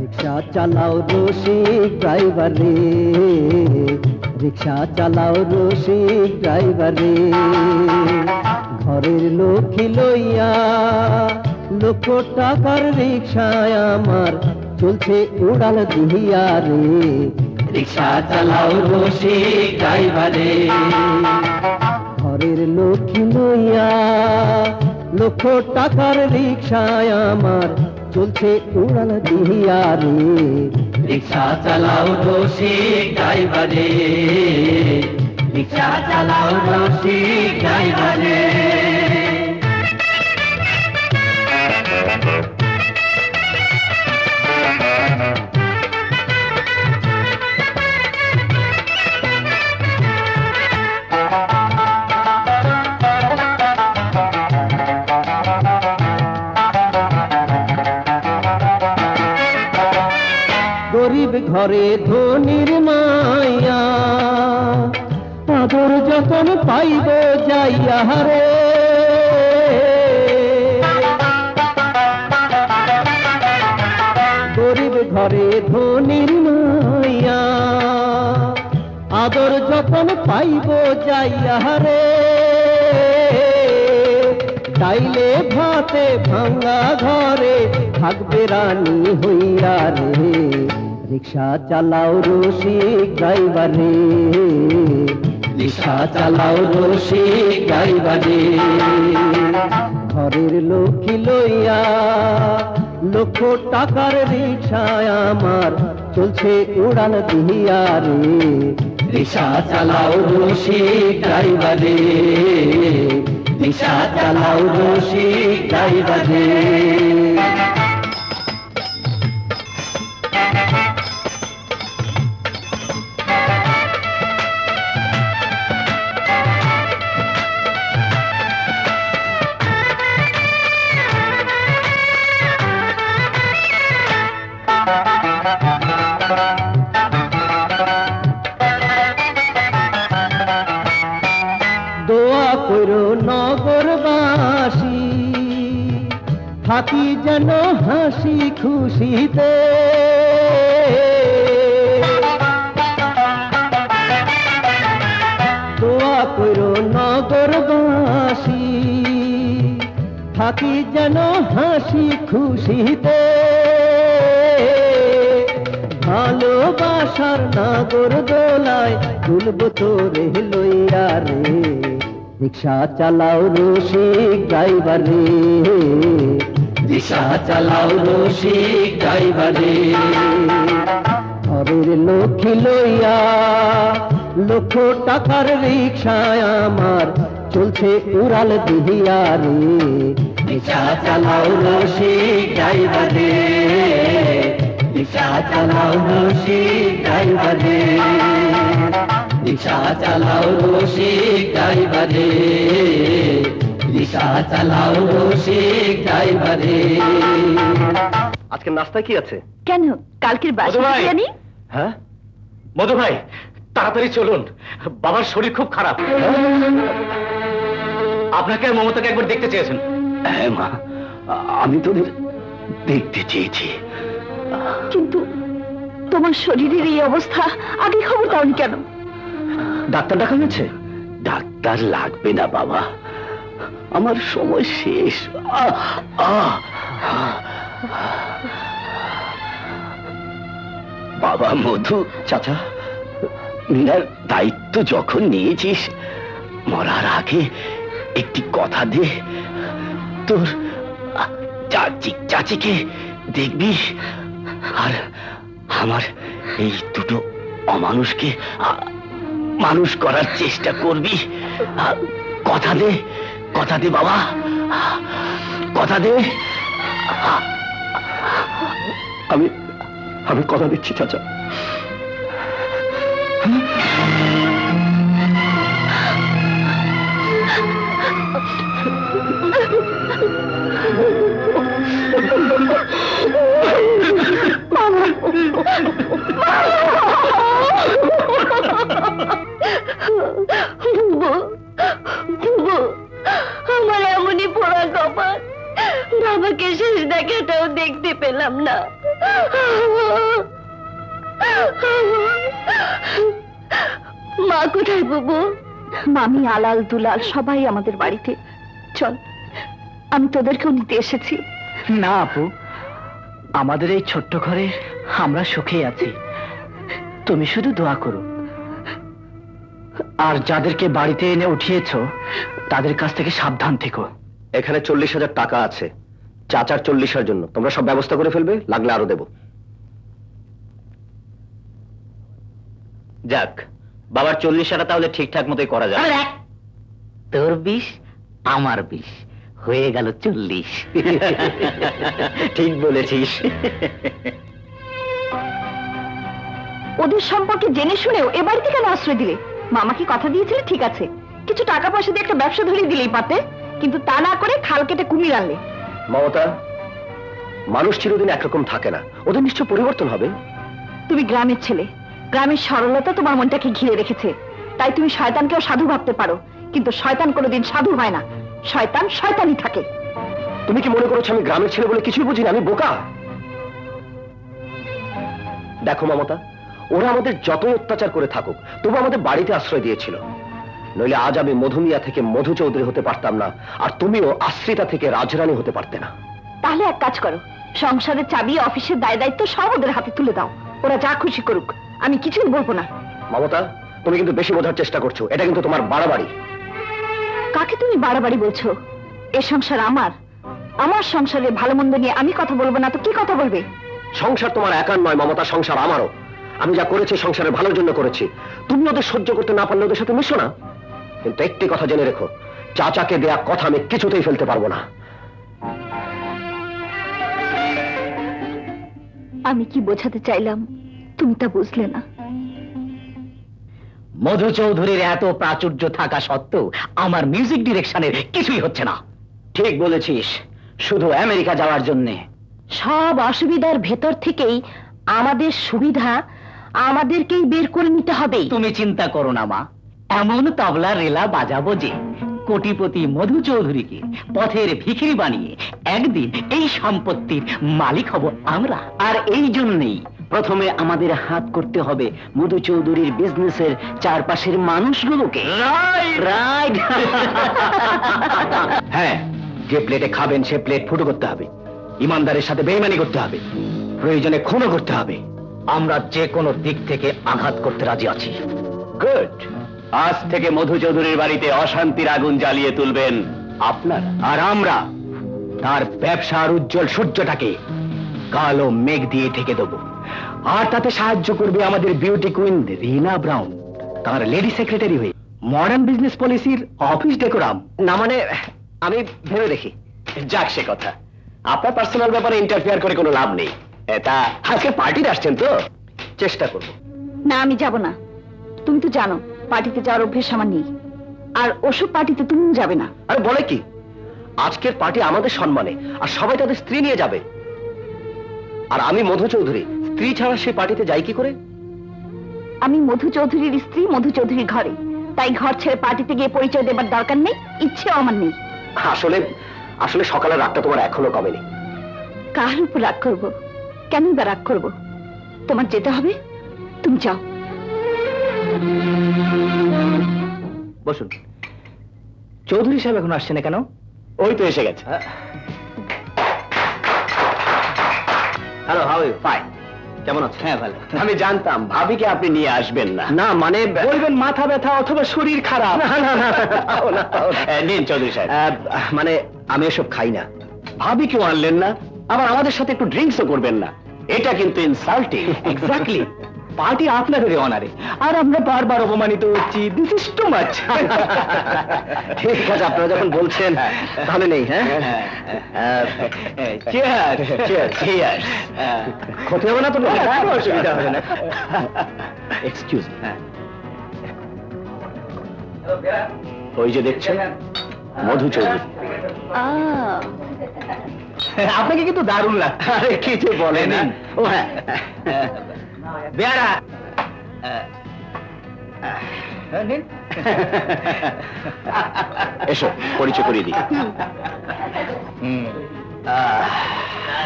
রিক্সা চালাও রসিক ড্রাইভার রে, রিক্সা চালাও রসিক ড্রাইভার রে। ঘরের লক্ষ্মী লইয়া লক্ষ টাকার রিক্সায় আমার চলছে উড়াল দিহিয়া রে, রিক্সা চালাও রসিক ড্রাইভার রে। ঘরের লক্ষ্মী লইয়া লক্ষ টাকার রিক্সায় আমার চলছে উড়াল দিহিয়া রে, রিক্সা চালাও রসিক ড্রাইভার রে, রিক্সা চালাও রসিক ড্রাইভার রে। গরিব ঘরে ধনির মাইয়া, আদর যখন পাইব যাইয়া রে, গরিব ঘরে ধনির মাইয়া, আদর যখন পাইব যাইয়া রে। ডাইলে ভাতে ভাঙা ঘরে থাকবে রানী হইয়া রে রিক্সা চালাও রসিক ড্রাইভার রে রিক্সা চালাও রসিক ড্রাইভার রে ঘরের লক্ষ্মী লইয়া লক্ষ টাকার রিক্সায় আমার চলছে উড়ান দিয়া রে রিক্সা চালাও রসিক ড্রাইভার রে রিক্সা চালাও রসিক ড্রাইভার রে দোয়া করো নগরবাসী থাকি যেন হাসি খুশিতে দোয়া করো নগরবাসী থাকি যেন হাসি খুশিতে ভালোবাসার নাগর দোলায় তুলব তোরে লইয়া রে রিক্সা চালাও রসিক ড্রাইভার রে রিক্সা চালাও রসিক ড্রাইভার রে ঘরের লক্ষ্মী লইয়া লক্ষ টাকার রিক্সায় আমার চলছে উড়াল দিয়া রে রিক্সা চালাও রসিক ড্রাইভার রে রিক্সা চালাও রসিক ড্রাইভার রে রিক্সা চালাও রসিক ড্রাইভার রে রিক্সা চালাও রসিক ড্রাইভার রে আজকে নাস্তায় কি আছে? কেন কালকের বাসি মধু ভাই! বিরিয়ানি? হ্যাঁ মধু ভাই, তাড়াতাড়ি চলুন, বাবার শরীর খুব খারাপ। আপনাকে আর মমতাকে একবার দেখতে চেয়েছেন। হ্যাঁ মা, আমি তোদের দেখতে চেয়েছি। কিন্তু তোমার শরীরের এই অবস্থা, আগে খবর দাওনি কেন? ডাক্তার দেখা গেছে? ডাক্তার লাগবে না বাবা, আমার সময় শেষ। বাবা মধু, চাচা, মীরার দায়িত্ব যখন নিয়েছিস, মরার আগে একটি কথা দে, তোর চাচিকে দেখবি আর আমার এই দুটো অমানুষকে মানুষ করার চেষ্টা করবি। কথা দে, কথা দে বাবা, কথা দে। আমি কথা দিচ্ছি চাচা। আমার এমনই পোড়া কপাল, বাবাকে শেষ দেখাটাও দেখতে পেলাম না। মা কোথায় বুবু? মামি, আলাল, দুলাল সবাই আমাদের বাড়িতে। চল, আমি তোদেরকেও নিতে এসেছি। না আপু, আমাদের এই ছোট্ট ঘরে আমরা সুখে আছি, তুমি শুধু দোয়া করো। আর যাদেরকে বাড়িতে এনে উঠিয়েছো তাদের কাছ থেকে সাবধান থেকো। এখানে 40,000 টাকা আছে, চাচার 40-এর জন্য। তোমরা সব ব্যবস্থা করে ফেলবে, লাগলে আরো দেব। যাক, বাবার 40টা তাহলে ঠিকঠাক মতোই করা যাবে। তোর 20 আমার 20 হয়ে গেল 40। ঠিক বলেছিস। ওদের সম্পর্কে জেনে শুনেও এ বাড়িতে কেন আশ্রয় দিলে? মামাকে কথা দিয়েছিলে ঠিক আছে, কিছু টাকা পয়সা দিয়ে একটা ব্যবসা ধরিয়ে দিলেই পারতে, কিন্তু তা না করে খাল কেটে কুমির আনলে। মমতা, মানুষ চিরদিন একরকম থাকে না, ওদের নিশ্চয় পরিবর্তন হবে। তুমি গ্রামের ছেলে, গ্রামের সরলতা তোমার মনটাকে ঘিরে রেখেছে, তাই তুমি শয়তানকেও সাধু ভাবতে পারো, কিন্তু শয়তান কোনোদিন সাধু হয় না, শয়তান শয়তানই থাকে। তুমি কি মনে করছো আমি গ্রামের ছেলে বলে কিছুই বুঝি না? আমি বোকা? দেখো মমতা, ওরা আমাদের যতই অত্যাচার করে থাকুক, তবু আমাদের বাড়িতে আশ্রয় দিয়েছিল। নইলে আজ আমি মধুমিয়া থেকে মধু চৌধুরী হতে পারতাম না, আর তুমিও আশ্রিতা থেকে রাজরানী হতে পারতে না। তাহলে এক কাজ করো, সংসারের চাবি, অফিসের দায় দায়িত্ব সব ওদের হাতে তুলে দাও। ওরা যা খুশি করুক, আমি কিছুই বলবো না। মমতা, তুমি কিন্তু বেশি বোঝার চেষ্টা করছো, এটা কিন্তু তোমার বাড়াবাড়ি। কাকে তুমি বাড়াবাড়ি বলছো? এ সংসার আমার, আমার সংসারে ভালো মন্দ নিয়ে আমি কথা বলবো না তো কি কথা বলবে? সংসার তোমার একার নয় মমতা, সংসার আমারও। আমি যা করেছি সংসারের ভালোর জন্য করেছি। তুমি ওদের সহ্য করতে না পারলে ওদের সাথে মিশো না। কিন্তু একটি কথা জেনে রেখো, চাচাকে দেয়া কথা আমি কিছুতেই ফেলতে পারবো না। আমি কি বোঝাতে চাইলাম তুমি তা বুঝলে না। মধু চৌধুরীর এত প্রাচুর্য থাকা সত্ত্বেও আমার মিউজিক ডিরেকশনের কিছুই হচ্ছে না। ঠিক বলেছিস, শুধু আমেরিকা যাওয়ার জন্যে। সব অসুবিধার ভেতর থেকেই আমাদের সুবিধা আমাদেরকেই বের করে নিতে হবে। তুমি চিন্তা করো না মা, এমন তবলা রেলা বাজাবো যে কোটিপতি মধু চৌধুরীকে পথের ভিখিরি বানিয়ে একদিন এই সম্পত্তির মালিক হব আমরা। আর এই জন্যই প্রথমে আমাদের হাত করতে হবে মধু চৌধুরীর বিজনেসের চারপাশের মানুষগুলোকে। রাইট। হ্যাঁ, যে প্লেটে খাবেন সে প্লেট ফুটো করতে হবে, ইমানদারের সাথে বেইমানি করতে হবে, প্রয়োজনে খুনও করতে হবে। আমরা যে কোনো দিক থেকে আঘাত করতে রাজি আছি। গুড। আজ থেকে মধু চৌধুরীর বাড়িতে অশান্তির আগুন জ্বালিয়ে তুলবেন আপনারা, আর আমরা তার ব্যবসার উজ্জ্বল সূর্যটাকে কালো মেঘ দিয়ে ঢেকে দেব। আর তাতে সাহায্য করবে আমাদের বিউটি কুইন রিনা ব্রাউন, তার লেডি সেক্রেটারি হয়ে। মডার্ন বিজনেস পলিসির অফিস ডেকোরাম না, মানে আমি ভেবে দেখি। যাক সে কথা, আপনার পার্সোনাল ব্যাপারে ইন্টারফেয়ার করে কোনো লাভ নেই। এটা আজকে পার্টিতে আসছেন তো? চেষ্টা করব। না, আমি যাব না। তুমি তো জানো পার্টিতে যাওয়ার অভ্যেস আমার নেই, আর ওসব পার্টিতে তুমিও যাবে না। আরে বলে কি, আজকের পার্টি আমাদের সম্মানে, আর সবাই তাদের স্ত্রী নিয়ে যাবে। আর আমি মধু চৌধুরী, স্ত্রী ছাড়া সে পার্টিতে যাই কি করে? আমি মধু চৌধুরীর স্ত্রী, মধু চৌধুরীর ঘরে, তাই ঘর ছেড়ে পার্টিতে গিয়ে পরিচয় দেবার দরকার নেই, ইচ্ছেও আমার নেই। আসলে আসলে সকালের রাতটা তোমার এখনো কমেনি। কার উপর রাগ করবো? কেন বা রাগ করবো? তোমার যেতে হবে, তুমি যাও। বসুন। চৌধুরী সাহেব এখন আসছে না কেন? ওই তো এসে গেছে। Hello, how you? ফাইন। কেমন আছেন? হ্যাঁ ভালো। আমি জানতাম ভাবিকে আপনি নিয়ে আসবেন না। না মানে বলবেন মাথা ব্যথা অথবা শরীর খারাপ। নিন চৌধুরী সাহেব। মানে আমি এসব খাই না। ভাবি কেউ আনলেন না, আবার আমাদের সাথে একটু ড্রিঙ্কসও করবেন না, এটা কিন্তু ইনসাল্টিং। এক্স্যাক্টলি, পার্টি আপনাদের অনারে, আর আমরা বারবার অপমানিত হচ্ছি। This is too much. ঠিক আছে, আপনারা যখন বলছেন তাহলে নেই। হ্যাঁ, চিয়ার্স। চিয়ার্স। ক্ষতি হবে না তো? কোনো অসুবিধা হবে না। Excuse me. ওই যে দেখছেন মধু চৌধুরী। আপনাকে কিন্তু দারুণ লাগছে। আরে কি যে বলেন। ও হ্যাঁ, বেয়ারা এসো পরিচয় করিয়ে দিই।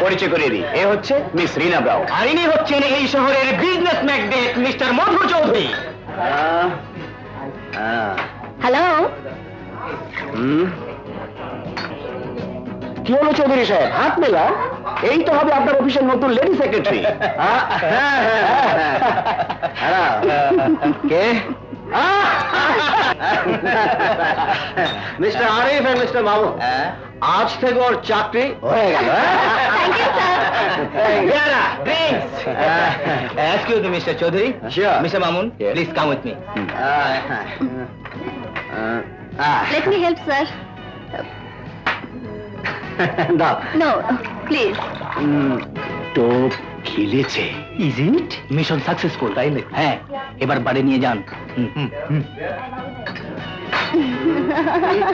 পরিচয় করিয়ে দিই, এ হচ্ছে মিস রিনা ব্রাউন। আর ইনি হচ্ছেন এই শহরের বিজনেস ম্যাগনেট মিস্টার মধু চৌধুরী। হ্যালো, কি হলো চৌধুরী সাহেব? হাত মেলা, এই তো হবে আপনার অফিসের নতুন লেডি সেক্রেটারি। কে? মিস্টার আরিফ আর মিস্টার মামু, আজ থেকে ওর চাকরি হয়ে গেল। Excuse me, Mr. Chaudhary. Sure. Mr. Mamun, Yes. please come with me. let me help, sir. দাও। No, please. টোপ খিলেছে। Is it? Mission successful, তাই না? হ্যাঁ, এবার বাড়ি নিয়ে যান।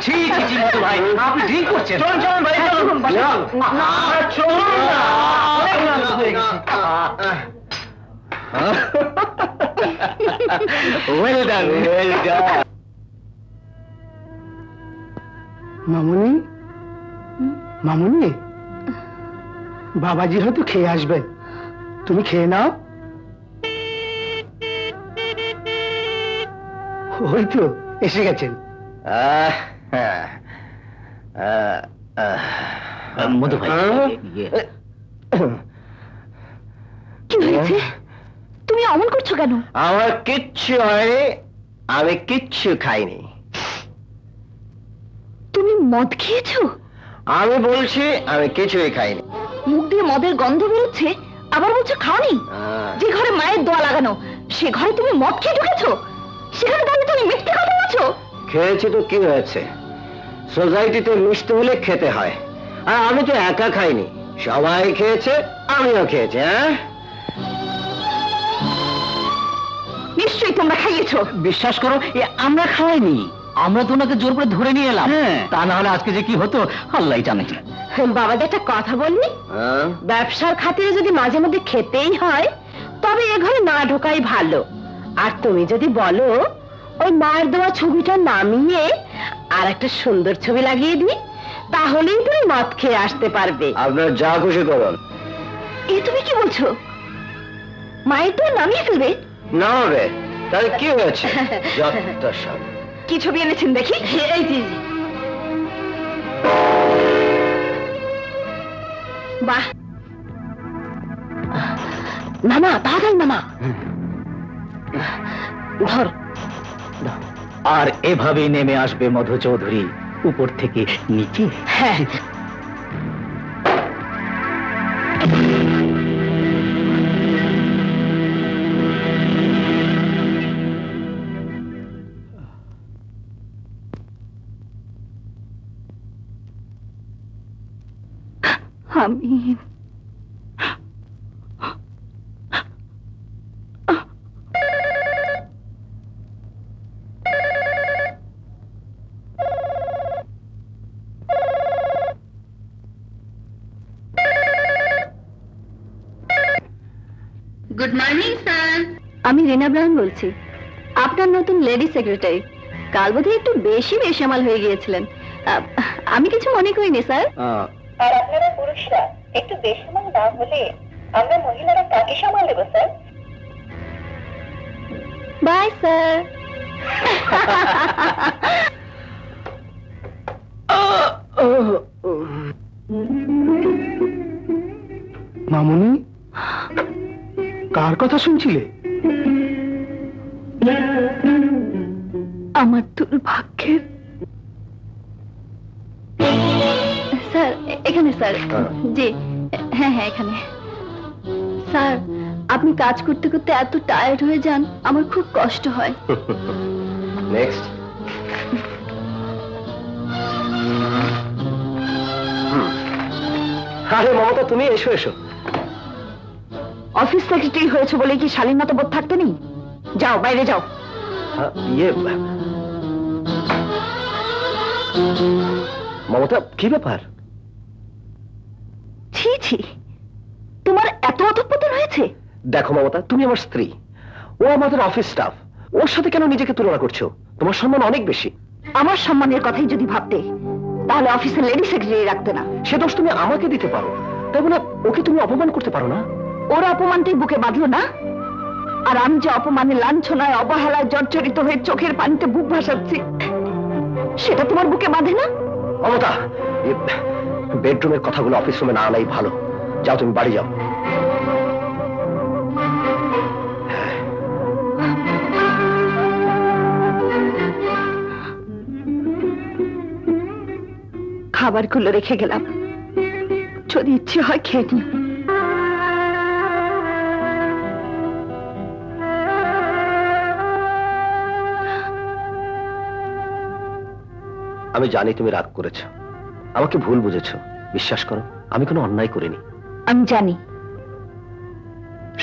ছি ছি ছি মধু ভাই, আপনি ড্রিঙ্ক করছেন। চলুন চলুন ভাই, চলুন চলুন না। Well done, well done. মামুনি, মামুনি, বাবাজি হয়তো খেয়ে আসবেন, তুমি খেয়ে নাও। ওই তো এসে গেছেন। মধু ভাই, কি হয়েছে? তুমি অমন করছো কেন? আমার কিচ্ছু হয়নি, আমি কিচ্ছু খাইনি। তুমি মদ খেয়েছো? আমি বলছি আমি কিছুই খাইনি। মুখ দিয়ে মদের গন্ধ বেরোচ্ছে, আবার বলছো খাওনি? যে ঘরে মায়ের দোয়া লাগানো, সে ঘরে তুমি মদ খেয়ে ঢুকেছো? সেখানে দাঁড়িয়ে তুমি মিথ্যে কথা বলছো? খেয়েছি তো কি হয়েছে? সোসাইটিতে মিশতে হলে খেতে হয়, আর আমি তো একা খাইনি, সবাই খেয়েছে, আমিও খেয়েছি। হ্যাঁ, নিশ্চয়ই তোমরা খাইয়েছো। বিশ্বাস করো, আমরা খাইনি, আমরা তো ওনাকে জোর করে ধরে নিয়ে এলাম। তা না হলে আজকে যে কি হতো আল্লাহ জানে। বাবা, একটা কথা বললি, ব্যবসার খাতিরে যদি মাঝে মধ্যে খেতেই হয় তবে এ ঘরে না ঢোকাই ভালো। আর তুমি যদি বলো ওই মায়ের দেওয়া ছবিটা নামিয়ে আর একটা সুন্দর ছবি লাগিয়ে দিই, তাহলেই তুমি মদ খেয়ে আসতে পারবে। আপনার যা খুশি করুন। এ তুমি কি বলছো? মায়ের তো নামিয়ে ফেলবে? না হবে, তাহলে কি হয়েছে? যত সব। কি ছবি এনেছেন দেখি? এই যে, বাহ, মামা তাড়াতাড়ি মামা ধর। আর এভাবেই নেমে আসবে মধু চৌধুরী উপর থেকে নিচে। হ্যাঁ, আমি গুড মর্নিং স্যার। আমি রিনা ব্রাউন বলছি, আপনার নতুন লেডি সেক্রেটারি। কাল বোধহয় একটু বেশি বেসামাল হয়ে গিয়েছিলেন। আমি কিছু মনে করিনি স্যার। আর আপনারা পুরুষরা একটু বেসামাল না হলে আমরা মহিলারা কাকে সামাল দেবো স্যার? By sir. মামুনি, কার কথা শুনছিলে? আমার দুর্ভাগ্যের। স্যার এখানে স্যার। জি হ্যাঁ হ্যাঁ এখানে। স্যার আপনি কাজ করতে করতে এত টায়ার্ড হয়ে যান, আমার খুব কষ্ট হয়। নেক্সট। আরে মমতা, তুমি এসো এসো। অফিস সেক্রেটারি হয়েছে বলে কি শালীনতা বোধ থাকতে নেই? যাও বাইরে যাও। ইয়ে মমতা, কি ব্যাপার? ছি ছি, তোমার এত অধঃপতন হয়েছে? দেখো মমতা, তুমি আমার স্ত্রী, ও আমাদের অফিস স্টাফ, ওর সাথে কেন নিজেকে তুলনা করছো? তোমার সম্মান অনেক বেশি। আমার সম্মানের কথাই যদি ভাবতে, তাহলে অফিসের লেডি সেক্রেটারি রাখতে না। সে দোষ তুমি আমাকে দিতে পারো, তাই বলে ওকে তুমি অপমান করতে পারো না। ওর অপমানটাই বুকে বাঁধলো না? আর আমি যে অপমানে, লাঞ্ছনায়, অবহেলায় জর্জরিত হয়ে চোখের পানিতে বুক ভাসাচ্ছি, সেটা তোমার বুকে বাঁধে না? মমতা, বেডরুমের কথাগুলো অফিস রুমে না আনাই ভালো। যাও, তুমি বাড়ি যাও। খাবারগুলো রেখে গেলাম, যদি ইচ্ছে হয় খেয়ে নিও। আমি জানি তুমি রাগ করেছো, আমাকে ভুল বুঝেছো। বিশ্বাস করো, আমি কোনো অন্যায় করিনি। আমি জানি।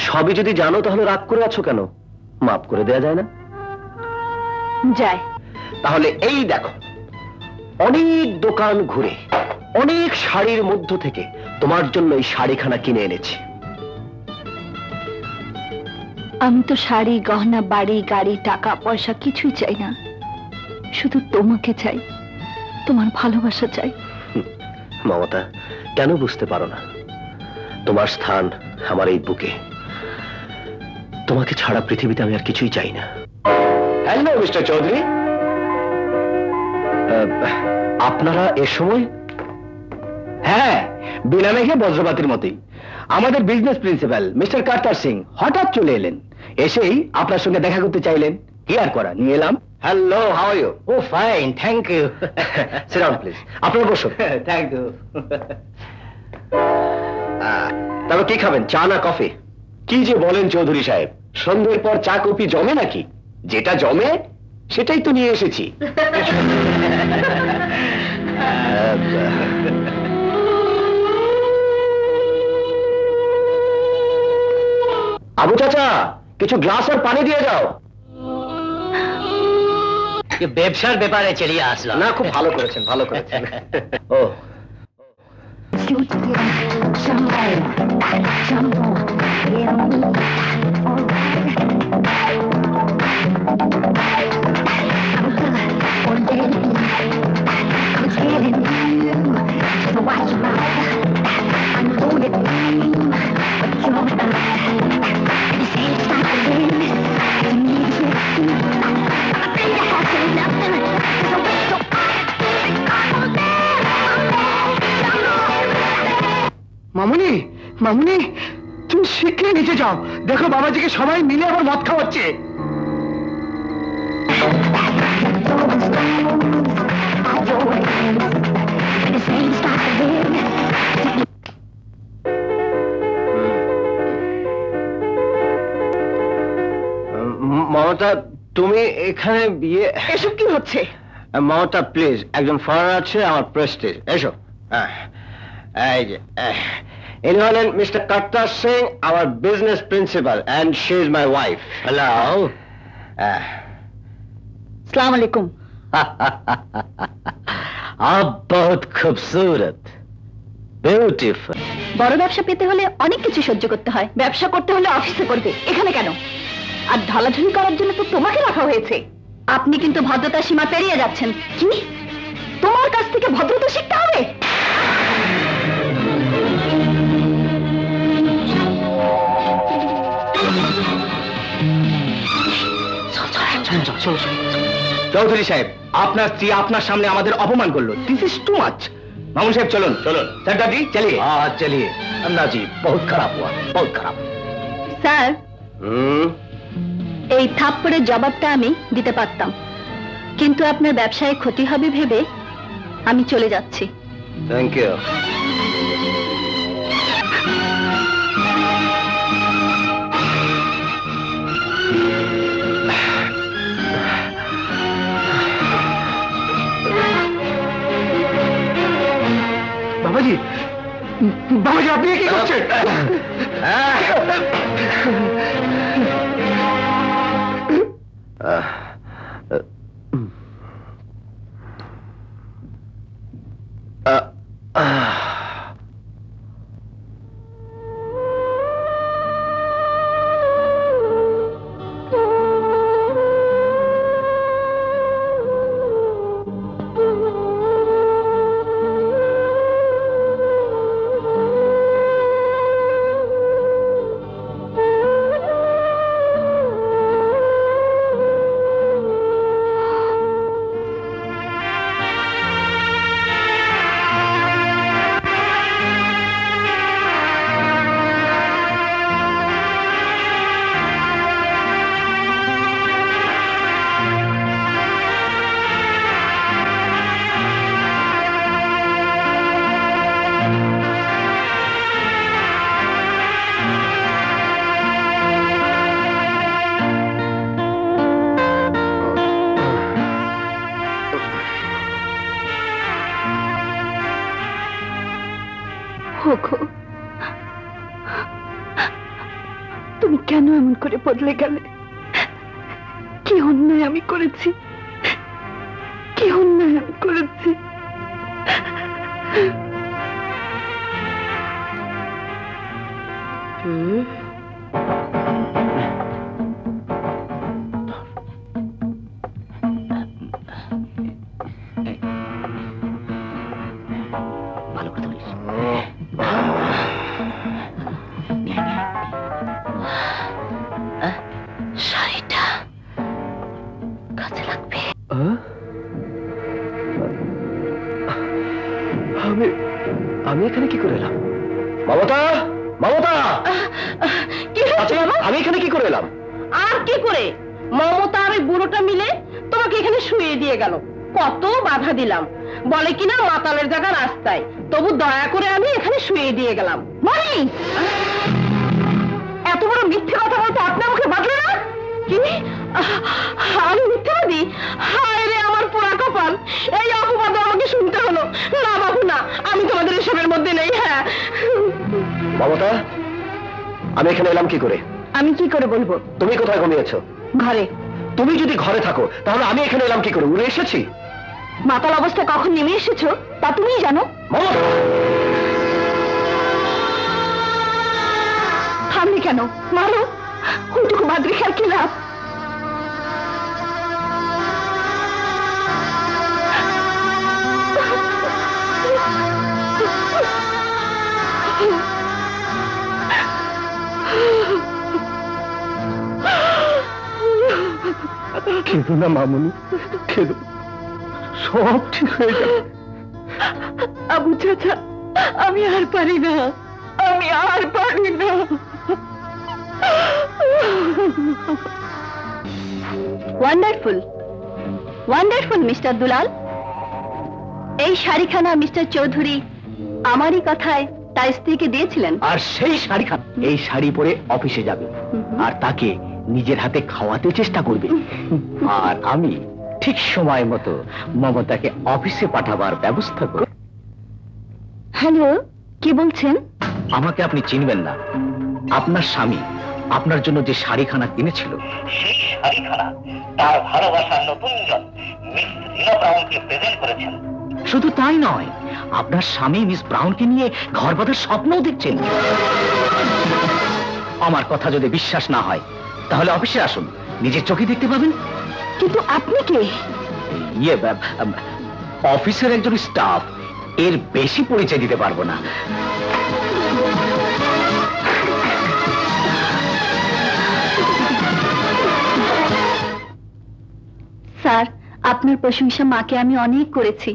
সবই যদি জানো তাহলে রাগ করে আছো কেন? মাফ করে দেয়া যায় না? যায়। তাহলে এই দেখো, অনেক দোকান ঘুরে অনেক শাড়ির মধ্য থেকে তোমার জন্য এই শাড়িখানা কিনে এনেছি। আমি তো শাড়ি, গহনা, বাড়ি, গাড়ি, টাকা পয়সা কিছুই চাই না, শুধু তোমাকে চাই, তোমার ভালোবাসা চাই। মমতা, কেন বুঝতে পারো না? তোমার স্থান আমার এই বুকে। তোমাকে ছাড়া পৃথিবীতে আমি আর কিছুই চাই না। হ্যালো মিস্টার চৌধুরী, আপনারা এ সময়? হ্যাঁ, বিনা মেঘে বজ্রপাতের মতোই আমাদের business principal mister Carter Singh হঠাৎ চলে এলেন। এসেই আপনার সঙ্গে দেখা করতে চাইলেন। কি আর করা, নিয়ে এলাম। Hello, how are you? Oh fine, thank you. Sit down please. আপনারা বসুন। Thank you. তবে কি খাবেন, চা না কফি? কি যে বলেন চৌধুরী সাহেব, সন্ধ্যের পর চা কফি জমে নাকি? যেটা জমে সেটাই তো নিয়ে এসেছি। আবু চাচা, কিছু গ্লাস আর পানি দিয়ে যাও। ব্যবসার ব্যাপারে চলিয়ে আসলাম। না, খুব ভালো করেছেন, ভালো করেছেন। ও মামুনি, মামুনি, তুমি শিগগির নিচে যাও। দেখো বাবাজিকে সবাই মিলে আবার মদ খাওয়াচ্ছে। মমতা, তুমি এখানে বিয়ে? এসব কি হচ্ছে? মমতা প্লিজ, একজন ফরেনার আছে, আমার প্রেস্টিজ। এসো। এই যে ইনি হলেন মিস্টার কার্টার সিং, আমার business principal, and she is my wife. Hello. আসসালামু আলাইকুম। आप बहुत खूबसूरत, ब्यूटीफुल। বড় ব্যবসা পেতে হলে অনেক কিছু সহ্য করতে হয়। ব্যবসা করতে হলে অফিসে করবে, এখানে কেন? আর ঢলাঢলি করার জন্য তো তোমাকে রাখা হয়েছে। আপনি কিন্তু ভদ্রতার সীমা পেরিয়ে যাচ্ছেন। কি? তোমার কাছ থেকে ভদ্রতা শিখতে হবে? চৌধুরী সাহেব, আপনার স্ত্রী আপনার সামনে আমাদের অপমান করলো। This is too much. Mamun সাহেব চলুন চলুন। सरदार जी चलिए। हाँ चलिए। अन्ना जी बहुत खराब हुआ, बहुत खराब। স্যার, এই থাপ্পড়ের জবাবটা আমি দিতে পারতাম, কিন্তু আপনার ব্যবসায় ক্ষতি হবে ভেবে আমি চলে যাচ্ছি। Thank you. বাবাজি, বাবাজি, আপনি কি করছেন? তুমি কেন এমন করে বদলে গেলে? কি অন্যায় আমি করেছি, কি অন্যায় আমি করেছি? ভালো করে ধরিস। শাড়িটা কাজে লাগবে। আমি এখানে কি করে এলাম? মমতা, মমতা, আমি এখানে কি করে এলাম? আর কি করে? মমতা আর ওই বুড়োটা মিলে তোমাকে এখানে শুয়ে দিয়ে গেল। কত বাধা দিলাম, বলে কিনা মাতালের জায়গা রাস্তায়, তবু দয়া করে আমি এখানে শুয়ে দিয়ে গেলাম। মনি, এত বড় মিথ্যে কথা বলতে আপনার মুখে বাঁধলো না? কি আমি মিথ্যাবাদী? হায় রে আমার পোড়া কপাল, এই অপবাদ আমাকে শুনতে হলো। না বাবু না, আমি তোমাদের এসবের মধ্যে নেই। হ্যাঁ মমতা, আমি এখানে এলাম কি করে? আমি কি করে বলবো? তুমি কোথায় ঘুমিয়েছো? ঘরে। তুমি যদি ঘরে থাকো তাহলে আমি এখানে এলাম কি করে? উড়ে এসেছি? মাতাল অবস্থায় কখন নেমে এসেছো তা তুমিই জানো। মমতা, থামনি কেন? মারো, ওইটুকু বাদ রেখে আর কি লাভ? কেঁদো না মামুনি, কেঁদো, সব ঠিক হয়ে যাবে। আবু চাচা, আমি আর পারি না, আমি আর পারি না। ওয়ান্ডারফুল, ওয়ান্ডারফুল মিস্টার দুলাল। এই শাড়িখানা মিস্টার চৌধুরী আমারই কথায় তার স্ত্রীকে দিয়েছিলেন। আর সেই শাড়ি খান এই শাড়ি পরে অফিসে যাবে আর তাকে নিজের হাতে খাওয়াতে চেষ্টা করবে। আর আমি ঠিক সময় মতো মমতাকে অফিসে পাঠাবার ব্যবস্থা করব। হ্যালো, কি বলছেন? আমাকে আপনি চিনবেন না। আপনার স্বামী আপনার জন্য যে শাড়িখানা কিনেছিল, সেই শাড়িখানা তার ভালোবাসার নতুন জন মিস রিনা ব্রাউনকে প্রেজেন্ট করেছেন। শুধু তাই নয়, আপনার স্বামী মিস ব্রাউনকে নিয়ে ঘর বাঁধার স্বপ্নও দেখছেন। আমার কথা যদি বিশ্বাস না হয় তাহলে অফিসে আসুন, নিজের চোখে দেখতে পাবেন। কিন্তু আপনি কে? ইয়ে, অফিসের একজন স্টাফ, এর বেশি পরিচয় দিতে পারবো না। স্যার, আপনার প্রশংসা মাকে আমি অনেক করেছি,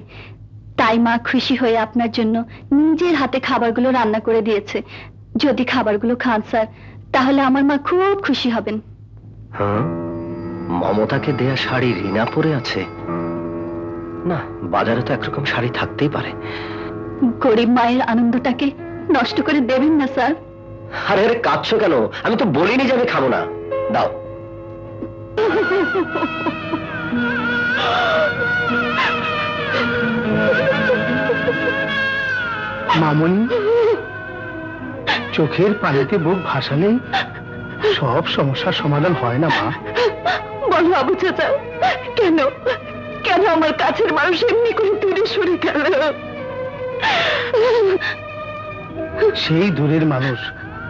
তাই মা খুশি হয়ে আপনার জন্য নিজের হাতে খাবারগুলো রান্না করে দিয়েছে। যদি খাবারগুলো খান স্যার, তাহলে আমার মা খুব খুশি হবেন। হ্যাঁ, মমতাকে দেয়া শাড়ি রিনা পরে আছে? না, বাজারে তো একরকম শাড়ি থাকতেই পারে। গরিব মায়ের আনন্দটাকে নষ্ট করে দেবেন না স্যার। আরে আরে, কাঁদছো কেন? আমি তো বলিনি যে আমি খাবো না। দাও। মামুনি, চোখের পানিতে বুক ভাসালেই সব সমস্যার সমাধান হয় না মা। বলো আবু চাচা, কেন কেন আমার কাছের মানুষ এমনি করে দূরে সরে গেল? সেই দূরের মানুষ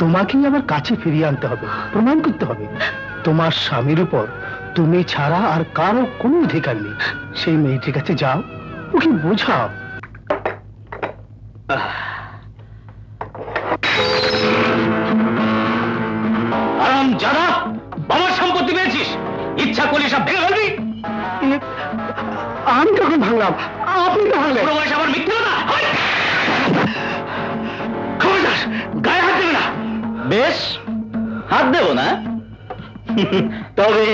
তোমাকেই আবার কাছে ফিরিয়ে আনতে হবে, প্রমাণ করতে হবে তোমার স্বামীর উপর তুমি ছাড়া আর কারো কোনো অধিকার নেই। সেই মেয়েটির কাছে যাও, ওকে বোঝাও। আরাম যারা বাবার সম্পত্তি পেয়েছিস, ইচ্ছা করলে সব ভেঙে ফেলবি। আমি কখন ভাঙলাম? আপনি তাহলে পুরো বয়স আবার মিথ্যে কথা। খবরদার, গায়ে হাত দেবে না। বেশ, হাত দেব না, তবে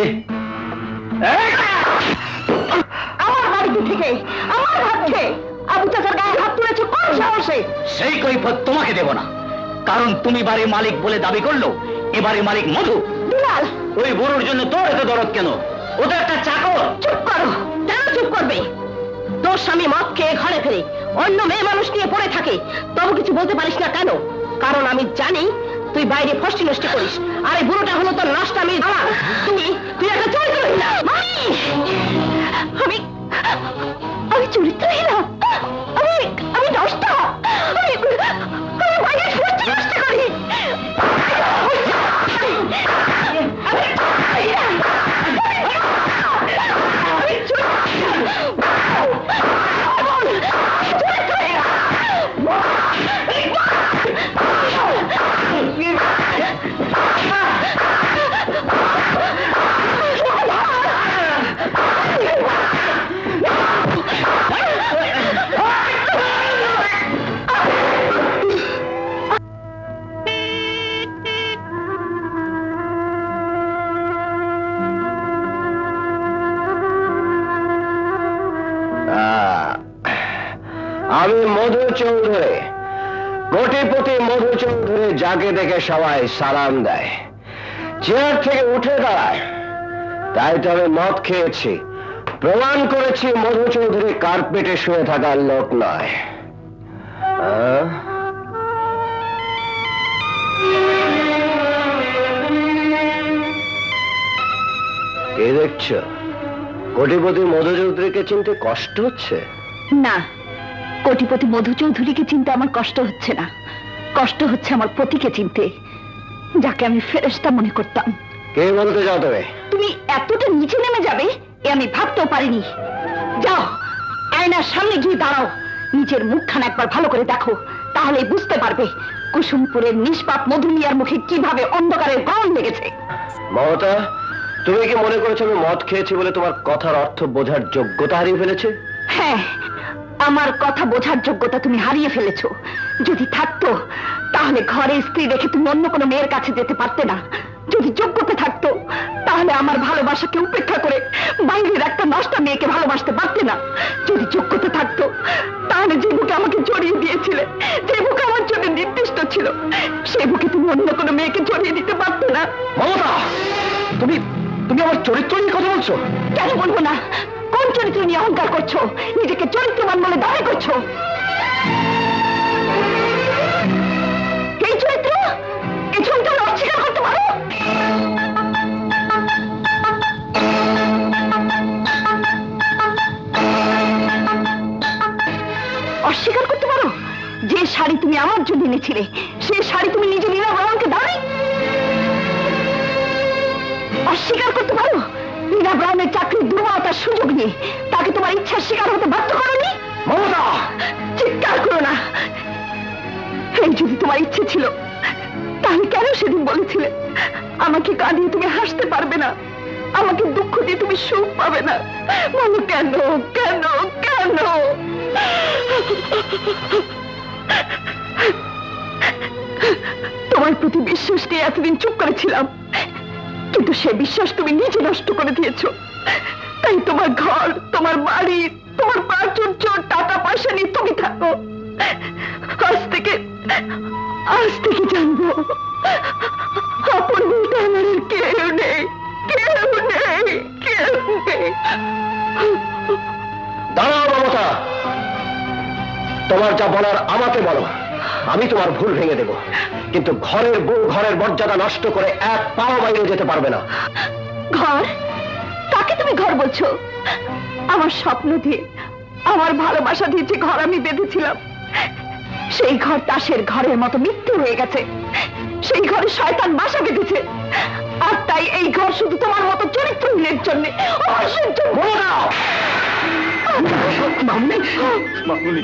আমার বাড়িতে থেকে আমার ভাবছে আবু চাচার গায়ে হাত তুলেছে কোন সাহসে? সেই কৈফিয়ত তোমাকে দেব না, কারণ তুমি বাড়ির মালিক বলে দাবি করলো, এবারে মালিক মধু। দুলাল, ওই বুড়োর জন্য তোর এত দরদ কেন? ও তো একটা চাকর। চুপ করো। কেন চুপ করবে? তোর স্বামী মদ খেয়ে ঘরে ফেরে অন্য মেয়ে মানুষ নিয়ে পড়ে থাকে, তবু কিছু বলতে পারিস না কেন? কারণ আমি জানি তুই বাইরে ফষ্টি নষ্টি করিস, আর এই বুড়োটা হলো তোর নষ্টামির আমার। তুই একটা চরিত্রহীনা। আমি আমি চরিত্রহীনা? আমি নষ্ট? আমি বাইরে ফষ্টি নষ্টি করি? আমি মধু চৌধুরী, কোটিপতি মধু চৌধুরী, যাকে দেখে সবাই সালাম দেয়, চেয়ার থেকে উঠে দাঁড়ায়। তাই তো আমি মদ খেয়েছি, প্রমাণ করেছি মধু চৌধুরী কার্পেটে শুয়ে থাকার লোক নয়। কে দেখছো? কোটিপতি মধু চৌধুরীকে চিনতে কষ্ট হচ্ছে? না, কোটিপতি মধু চৌধুরীকে চিনতে আমার কষ্ট হচ্ছে না, কষ্ট হচ্ছে আমার পতিকে চিনতে, যাকে আমি ফেরেশতা মনে করতাম। কে বলতে যাও তবে? তুমি এতটা নিচে নেমে যাবে এ আমি ভাবতেও পারিনি। যাও, আয়নার সামনে গিয়ে দাঁড়াও, নিজের মুখখানা একবার ভালো করে দেখো, তাহলে বুঝতে পারবে কুসুমপুরের নিষ্পাপ মধু মিয়ার মুখে কিভাবে অন্ধকারের গরম লেগেছে। মমতা, তুমি কি মনে করেছো আমি মদ খেয়েছি বলে তোমার কথার অর্থ বোঝার যোগ্যতা হারিয়ে ফেলেছে? হ্যাঁ, আমার কথা বোঝার যোগ্যতা তুমি হারিয়ে ফেলেছো। যদি থাকতো তাহলে ঘরে স্ত্রী রেখে তুমি অন্য কোনো মেয়ের কাছে যেতে পারতে না। যদি যোগ্যতা থাকতো তাহলে আমার ভালোবাসাকে উপেক্ষা করে বাইরের একটা নষ্ট মেয়েকে ভালোবাসতে পারতে না। যদি যোগ্যতা থাকতো তাহলে যে বুকে আমাকে জড়িয়ে দিয়েছিলে, যে বুকে আমার জন্য নির্দিষ্ট ছিল, সেই বুকে তুমি অন্য কোনো মেয়েকে জড়িয়ে দিতে পারতে না। মমতা, তুমি তুমি আমার চরিত্র নিয়ে কথা বলছো? কেন বলবো না? কোন চরিত্র নিয়ে অহংকার করছো? নিজেকে চরিত্রবান বলে দাবি করছো? এই চরিত্র, এই চরিত্র অস্বীকার করতে পারো? অস্বীকার করতে পারো যে শাড়ি তুমি আমার জন্য এনেছিলে, সেই শাড়ি তুমি নিজে নীলা ব্রাউনকে দাওনি? অস্বীকার করতে পারো নীলা ব্রাউনের চাকরির দুর্বলতার সুযোগ নিয়ে তাকে তোমার ইচ্ছার শিকার হতে বাধ্য করোনি? মমতা, চিৎকার করো না। এই যদি তোমার ইচ্ছে ছিল তাহলে কেন সেদিন বলেছিলে আমাকে কাঁদিয়ে তুমি হাসতে পারবে না, আমাকে দুঃখ দিয়ে তুমি সুখ পাবে না? বলো কেন, কেন, কেন? তোমার প্রতি বিশ্বাস নিয়ে এতদিন চুপ করেছিলাম, কিন্তু সে বিশ্বাস তুমি নিজে নষ্ট করে দিয়েছো। তাই তোমার ঘর, তোমার বাড়ি, তোমার প্রাচুর্য, টাকা পয়সা নিয়ে তুমি থাকো। আজ থেকে জানবো আপন বলতে আমার কেউ নেই, কেউ নেই, কেউ নেই। দাঁড়াও মমতা, তোমার যা বলার আমাকে বলো, আমি তোমার ভুল ভেঙে দেব, কিন্তু ঘরের বউ ঘরের মর্যাদা নষ্ট করে এক পাও বাইরে যেতে পারবে না। ঘর? কাকে তুমি ঘর বলছো? আমার স্বপ্ন দিয়ে, আমার ভালোবাসা দিয়ে যে ঘর আমি বেঁধেছিলাম, সেই ঘর তাসের ঘরের মতো মিথ্যে হয়ে গেছে। সেই ঘরে শয়তান বাসা বেঁধেছে, আর তাই এই ঘর শুধু তোমার মতো চরিত্রহীনের জন্য, অবশ্যই জন্য। মামুনি, মামুনি,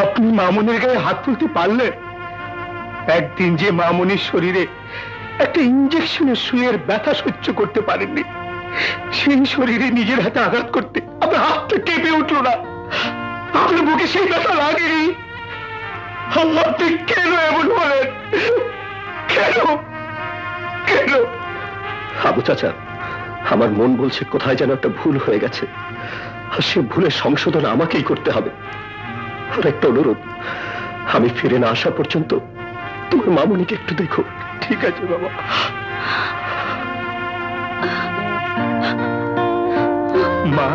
আপনি মামুনির গায়ে হাত তুলতে পারলেন? একদিন যে মামুনির শরীরে একটা ইঞ্জেকশনের সুইয়ের ব্যথা সহ্য করতে পারেননি, সেই শরীরে নিজের হাতে আঘাত করতে আপনার হাতটা কেঁপে উঠল না? আপনার বুকে সেই ব্যথা লাগেনি? আপনি কেন এমন বলেন? কেন, কেন? আবু চাচা, আমার মন বলছে কোথায় যেন একটা ভুল হয়ে গেছে, আর সে ভুলের সংশোধন আমাকেই করতে হবে। আর একটা অনুরোধ, আমি ফিরে না আসা পর্যন্ত তোমার মামুনিকে একটু দেখো। ঠিক আছে বাবা। মা,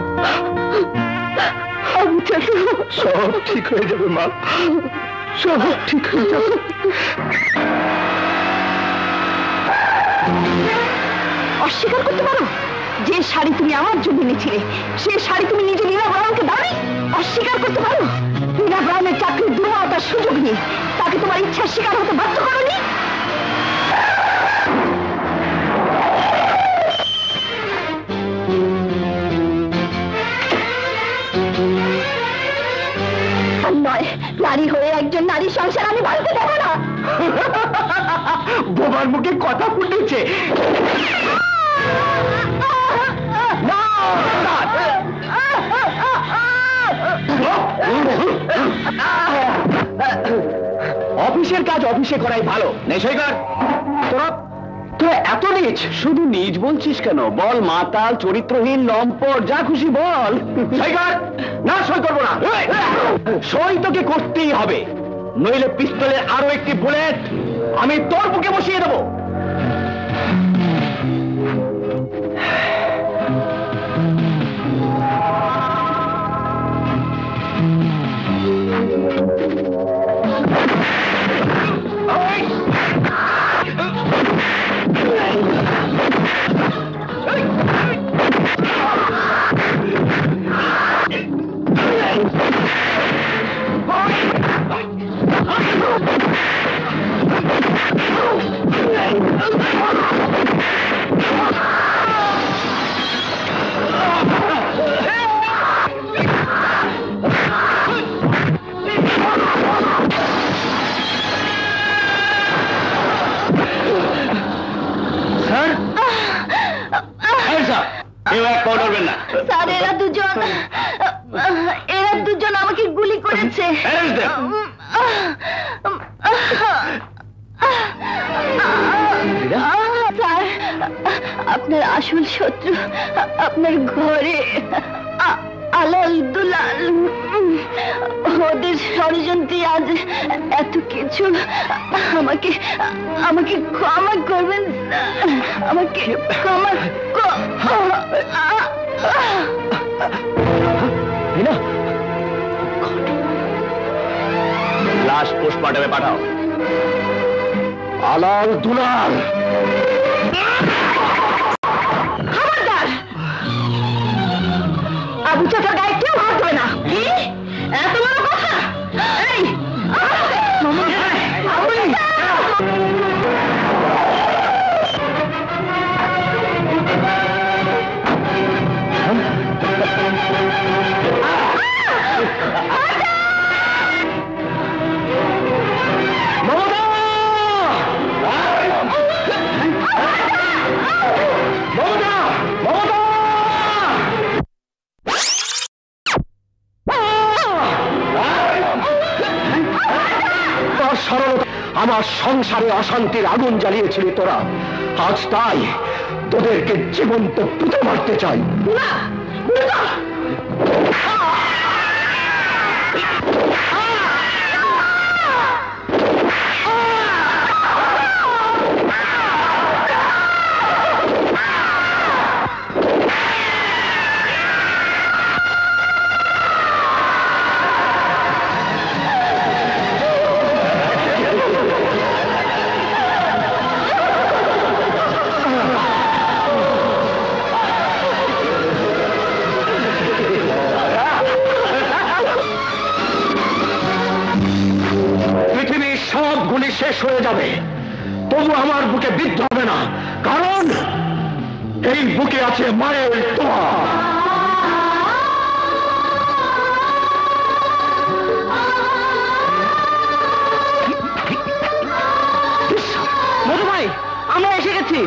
সব ঠিক হয়ে যাবে মা, সব ঠিক হয়ে যাবে। অস্বীকার করতে পারো যে শাড়ি তুমি আমার জন্য এনেছিলে, সেই শাড়ি তুমি নিজে নীলা ব্রাউনকে দাওনি? অস্বীকার করতে পারো নীলা ব্রাউনের চাকরির দুর্বলতার সুযোগ নিয়ে তাকে তোমার ইচ্ছার শিকার হতে বাধ্য করোনি? নয়, নারী হয়ে একজন নারী সংসার আমি ভাঙতে দেবো না। বোমার মুখে কথা ফুটেছে। অফিসের কাজ অফিসে করাই ভালো। নেশই কর। তোরা এত নিচ, শুধু নিচ বলছিস কেন? বল মাতাল, চরিত্রহীন, লম্পট, যা খুশি বল। সই কর। না, সই করবো না। সই তোকে করতেই হবে, নইলে পিস্তলের আরো একটি বুলেট আমি তোর বুকে বসিয়ে দেবো। স্যার, এরা দুজন আমাকে গুলি করেছে। স্যার, আপনার আসল শত্রু আপনার ঘরে আলাল দুলাল। ওদের ষড়যন্ত্রে আজ এত কিছু। আমাকে আমাকে ক্ষমা করবেন, আমাকে ক্ষমা। লাশ পোস্টমর্টমে পাঠাও। আলাল দুলাল। খবরদার, আবু চাচার গায়ে কেউ হাত দেবে না। কি এত বড় কথা? এই আমার সংসারে অশান্তির আগুন জ্বালিয়েছিলি তোরা, আজ তাই তোদেরকে জীবন্ত পুঁতে মারতে চাই। শেষ হয়ে যাবে, তবু আমার বুকে বিদ্ধ হবে না, কারণ এই বুকে আছে মায়ের দোয়া। মধু ভাই, আমরা এসে গেছি।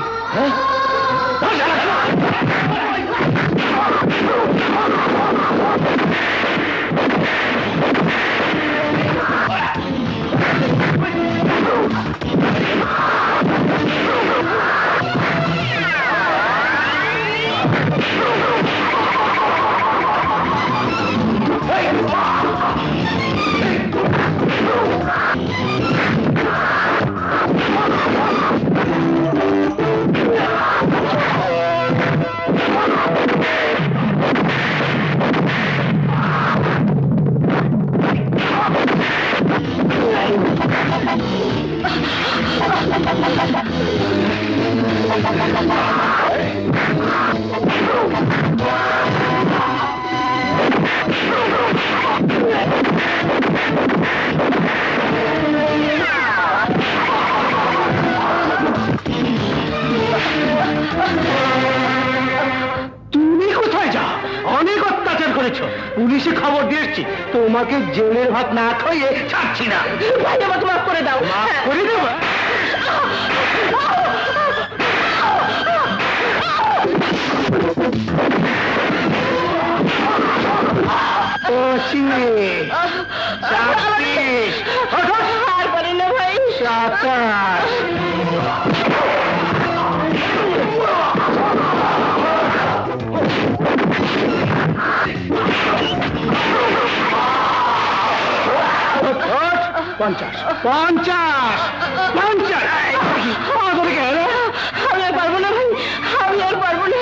তুমি কোথায় যাও? অনেক অত্যাচার করেছো, পুলিশে খবর দিয়েছি, তোমাকে জেলের ভাত না খাইয়ে ছাড়ছি না। মাফ করে দাও। মাফ করে দেবো? আর পারি না ভাই। বাচ্চাস। পঞ্চাশ পঞ্চাশ পঞ্চাশ। আমি আর পারবো না ভাই, আমি আর পারবো না,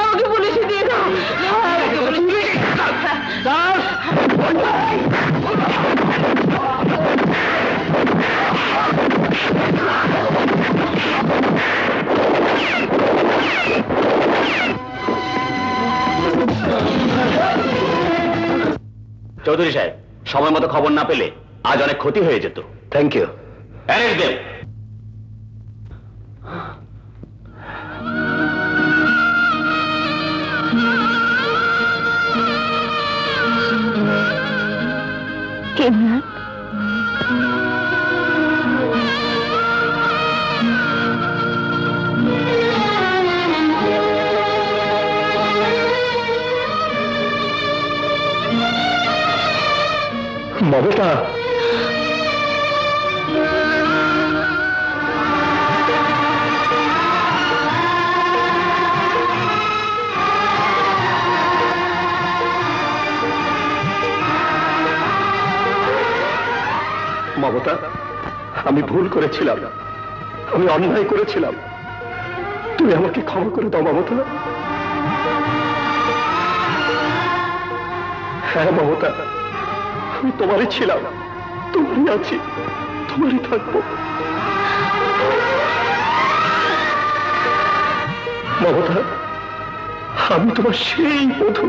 আমাকে পুলিশে দিয়ে দাও, আমাকে পুলিশে। চৌধুরী সাহেব, সময় মতো খবর না পেলে আজ অনেক ক্ষতি হয়ে যেত। Thank you. অ্যারেস্ট দেব। ইমরান, মমতা, মমতা, আমি ভুল করেছিলাম, আমি অন্যায় করেছিলাম, তুমি আমাকে ক্ষমা করে দাও মমতা। হ্যাঁ মমতা, আমি তোমারই ছিলাম, তোমারই আছি, তোমারই থাকবো। মমতা, আমি তোমার সেই বধূ,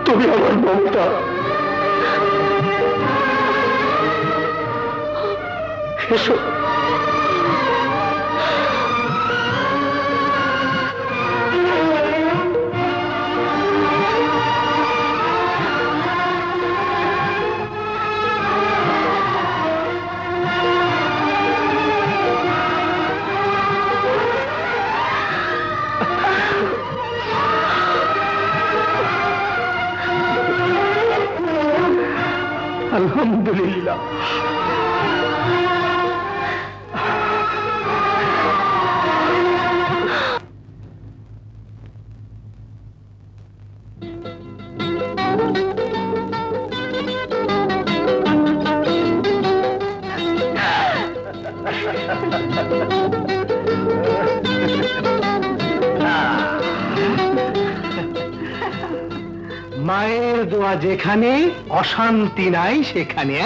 তুমি আমার মমতা। এসো। আলহামদুলিল্লাহ। মায়ের দোয়া যেখানে, অশান্তি নাই সেখানে।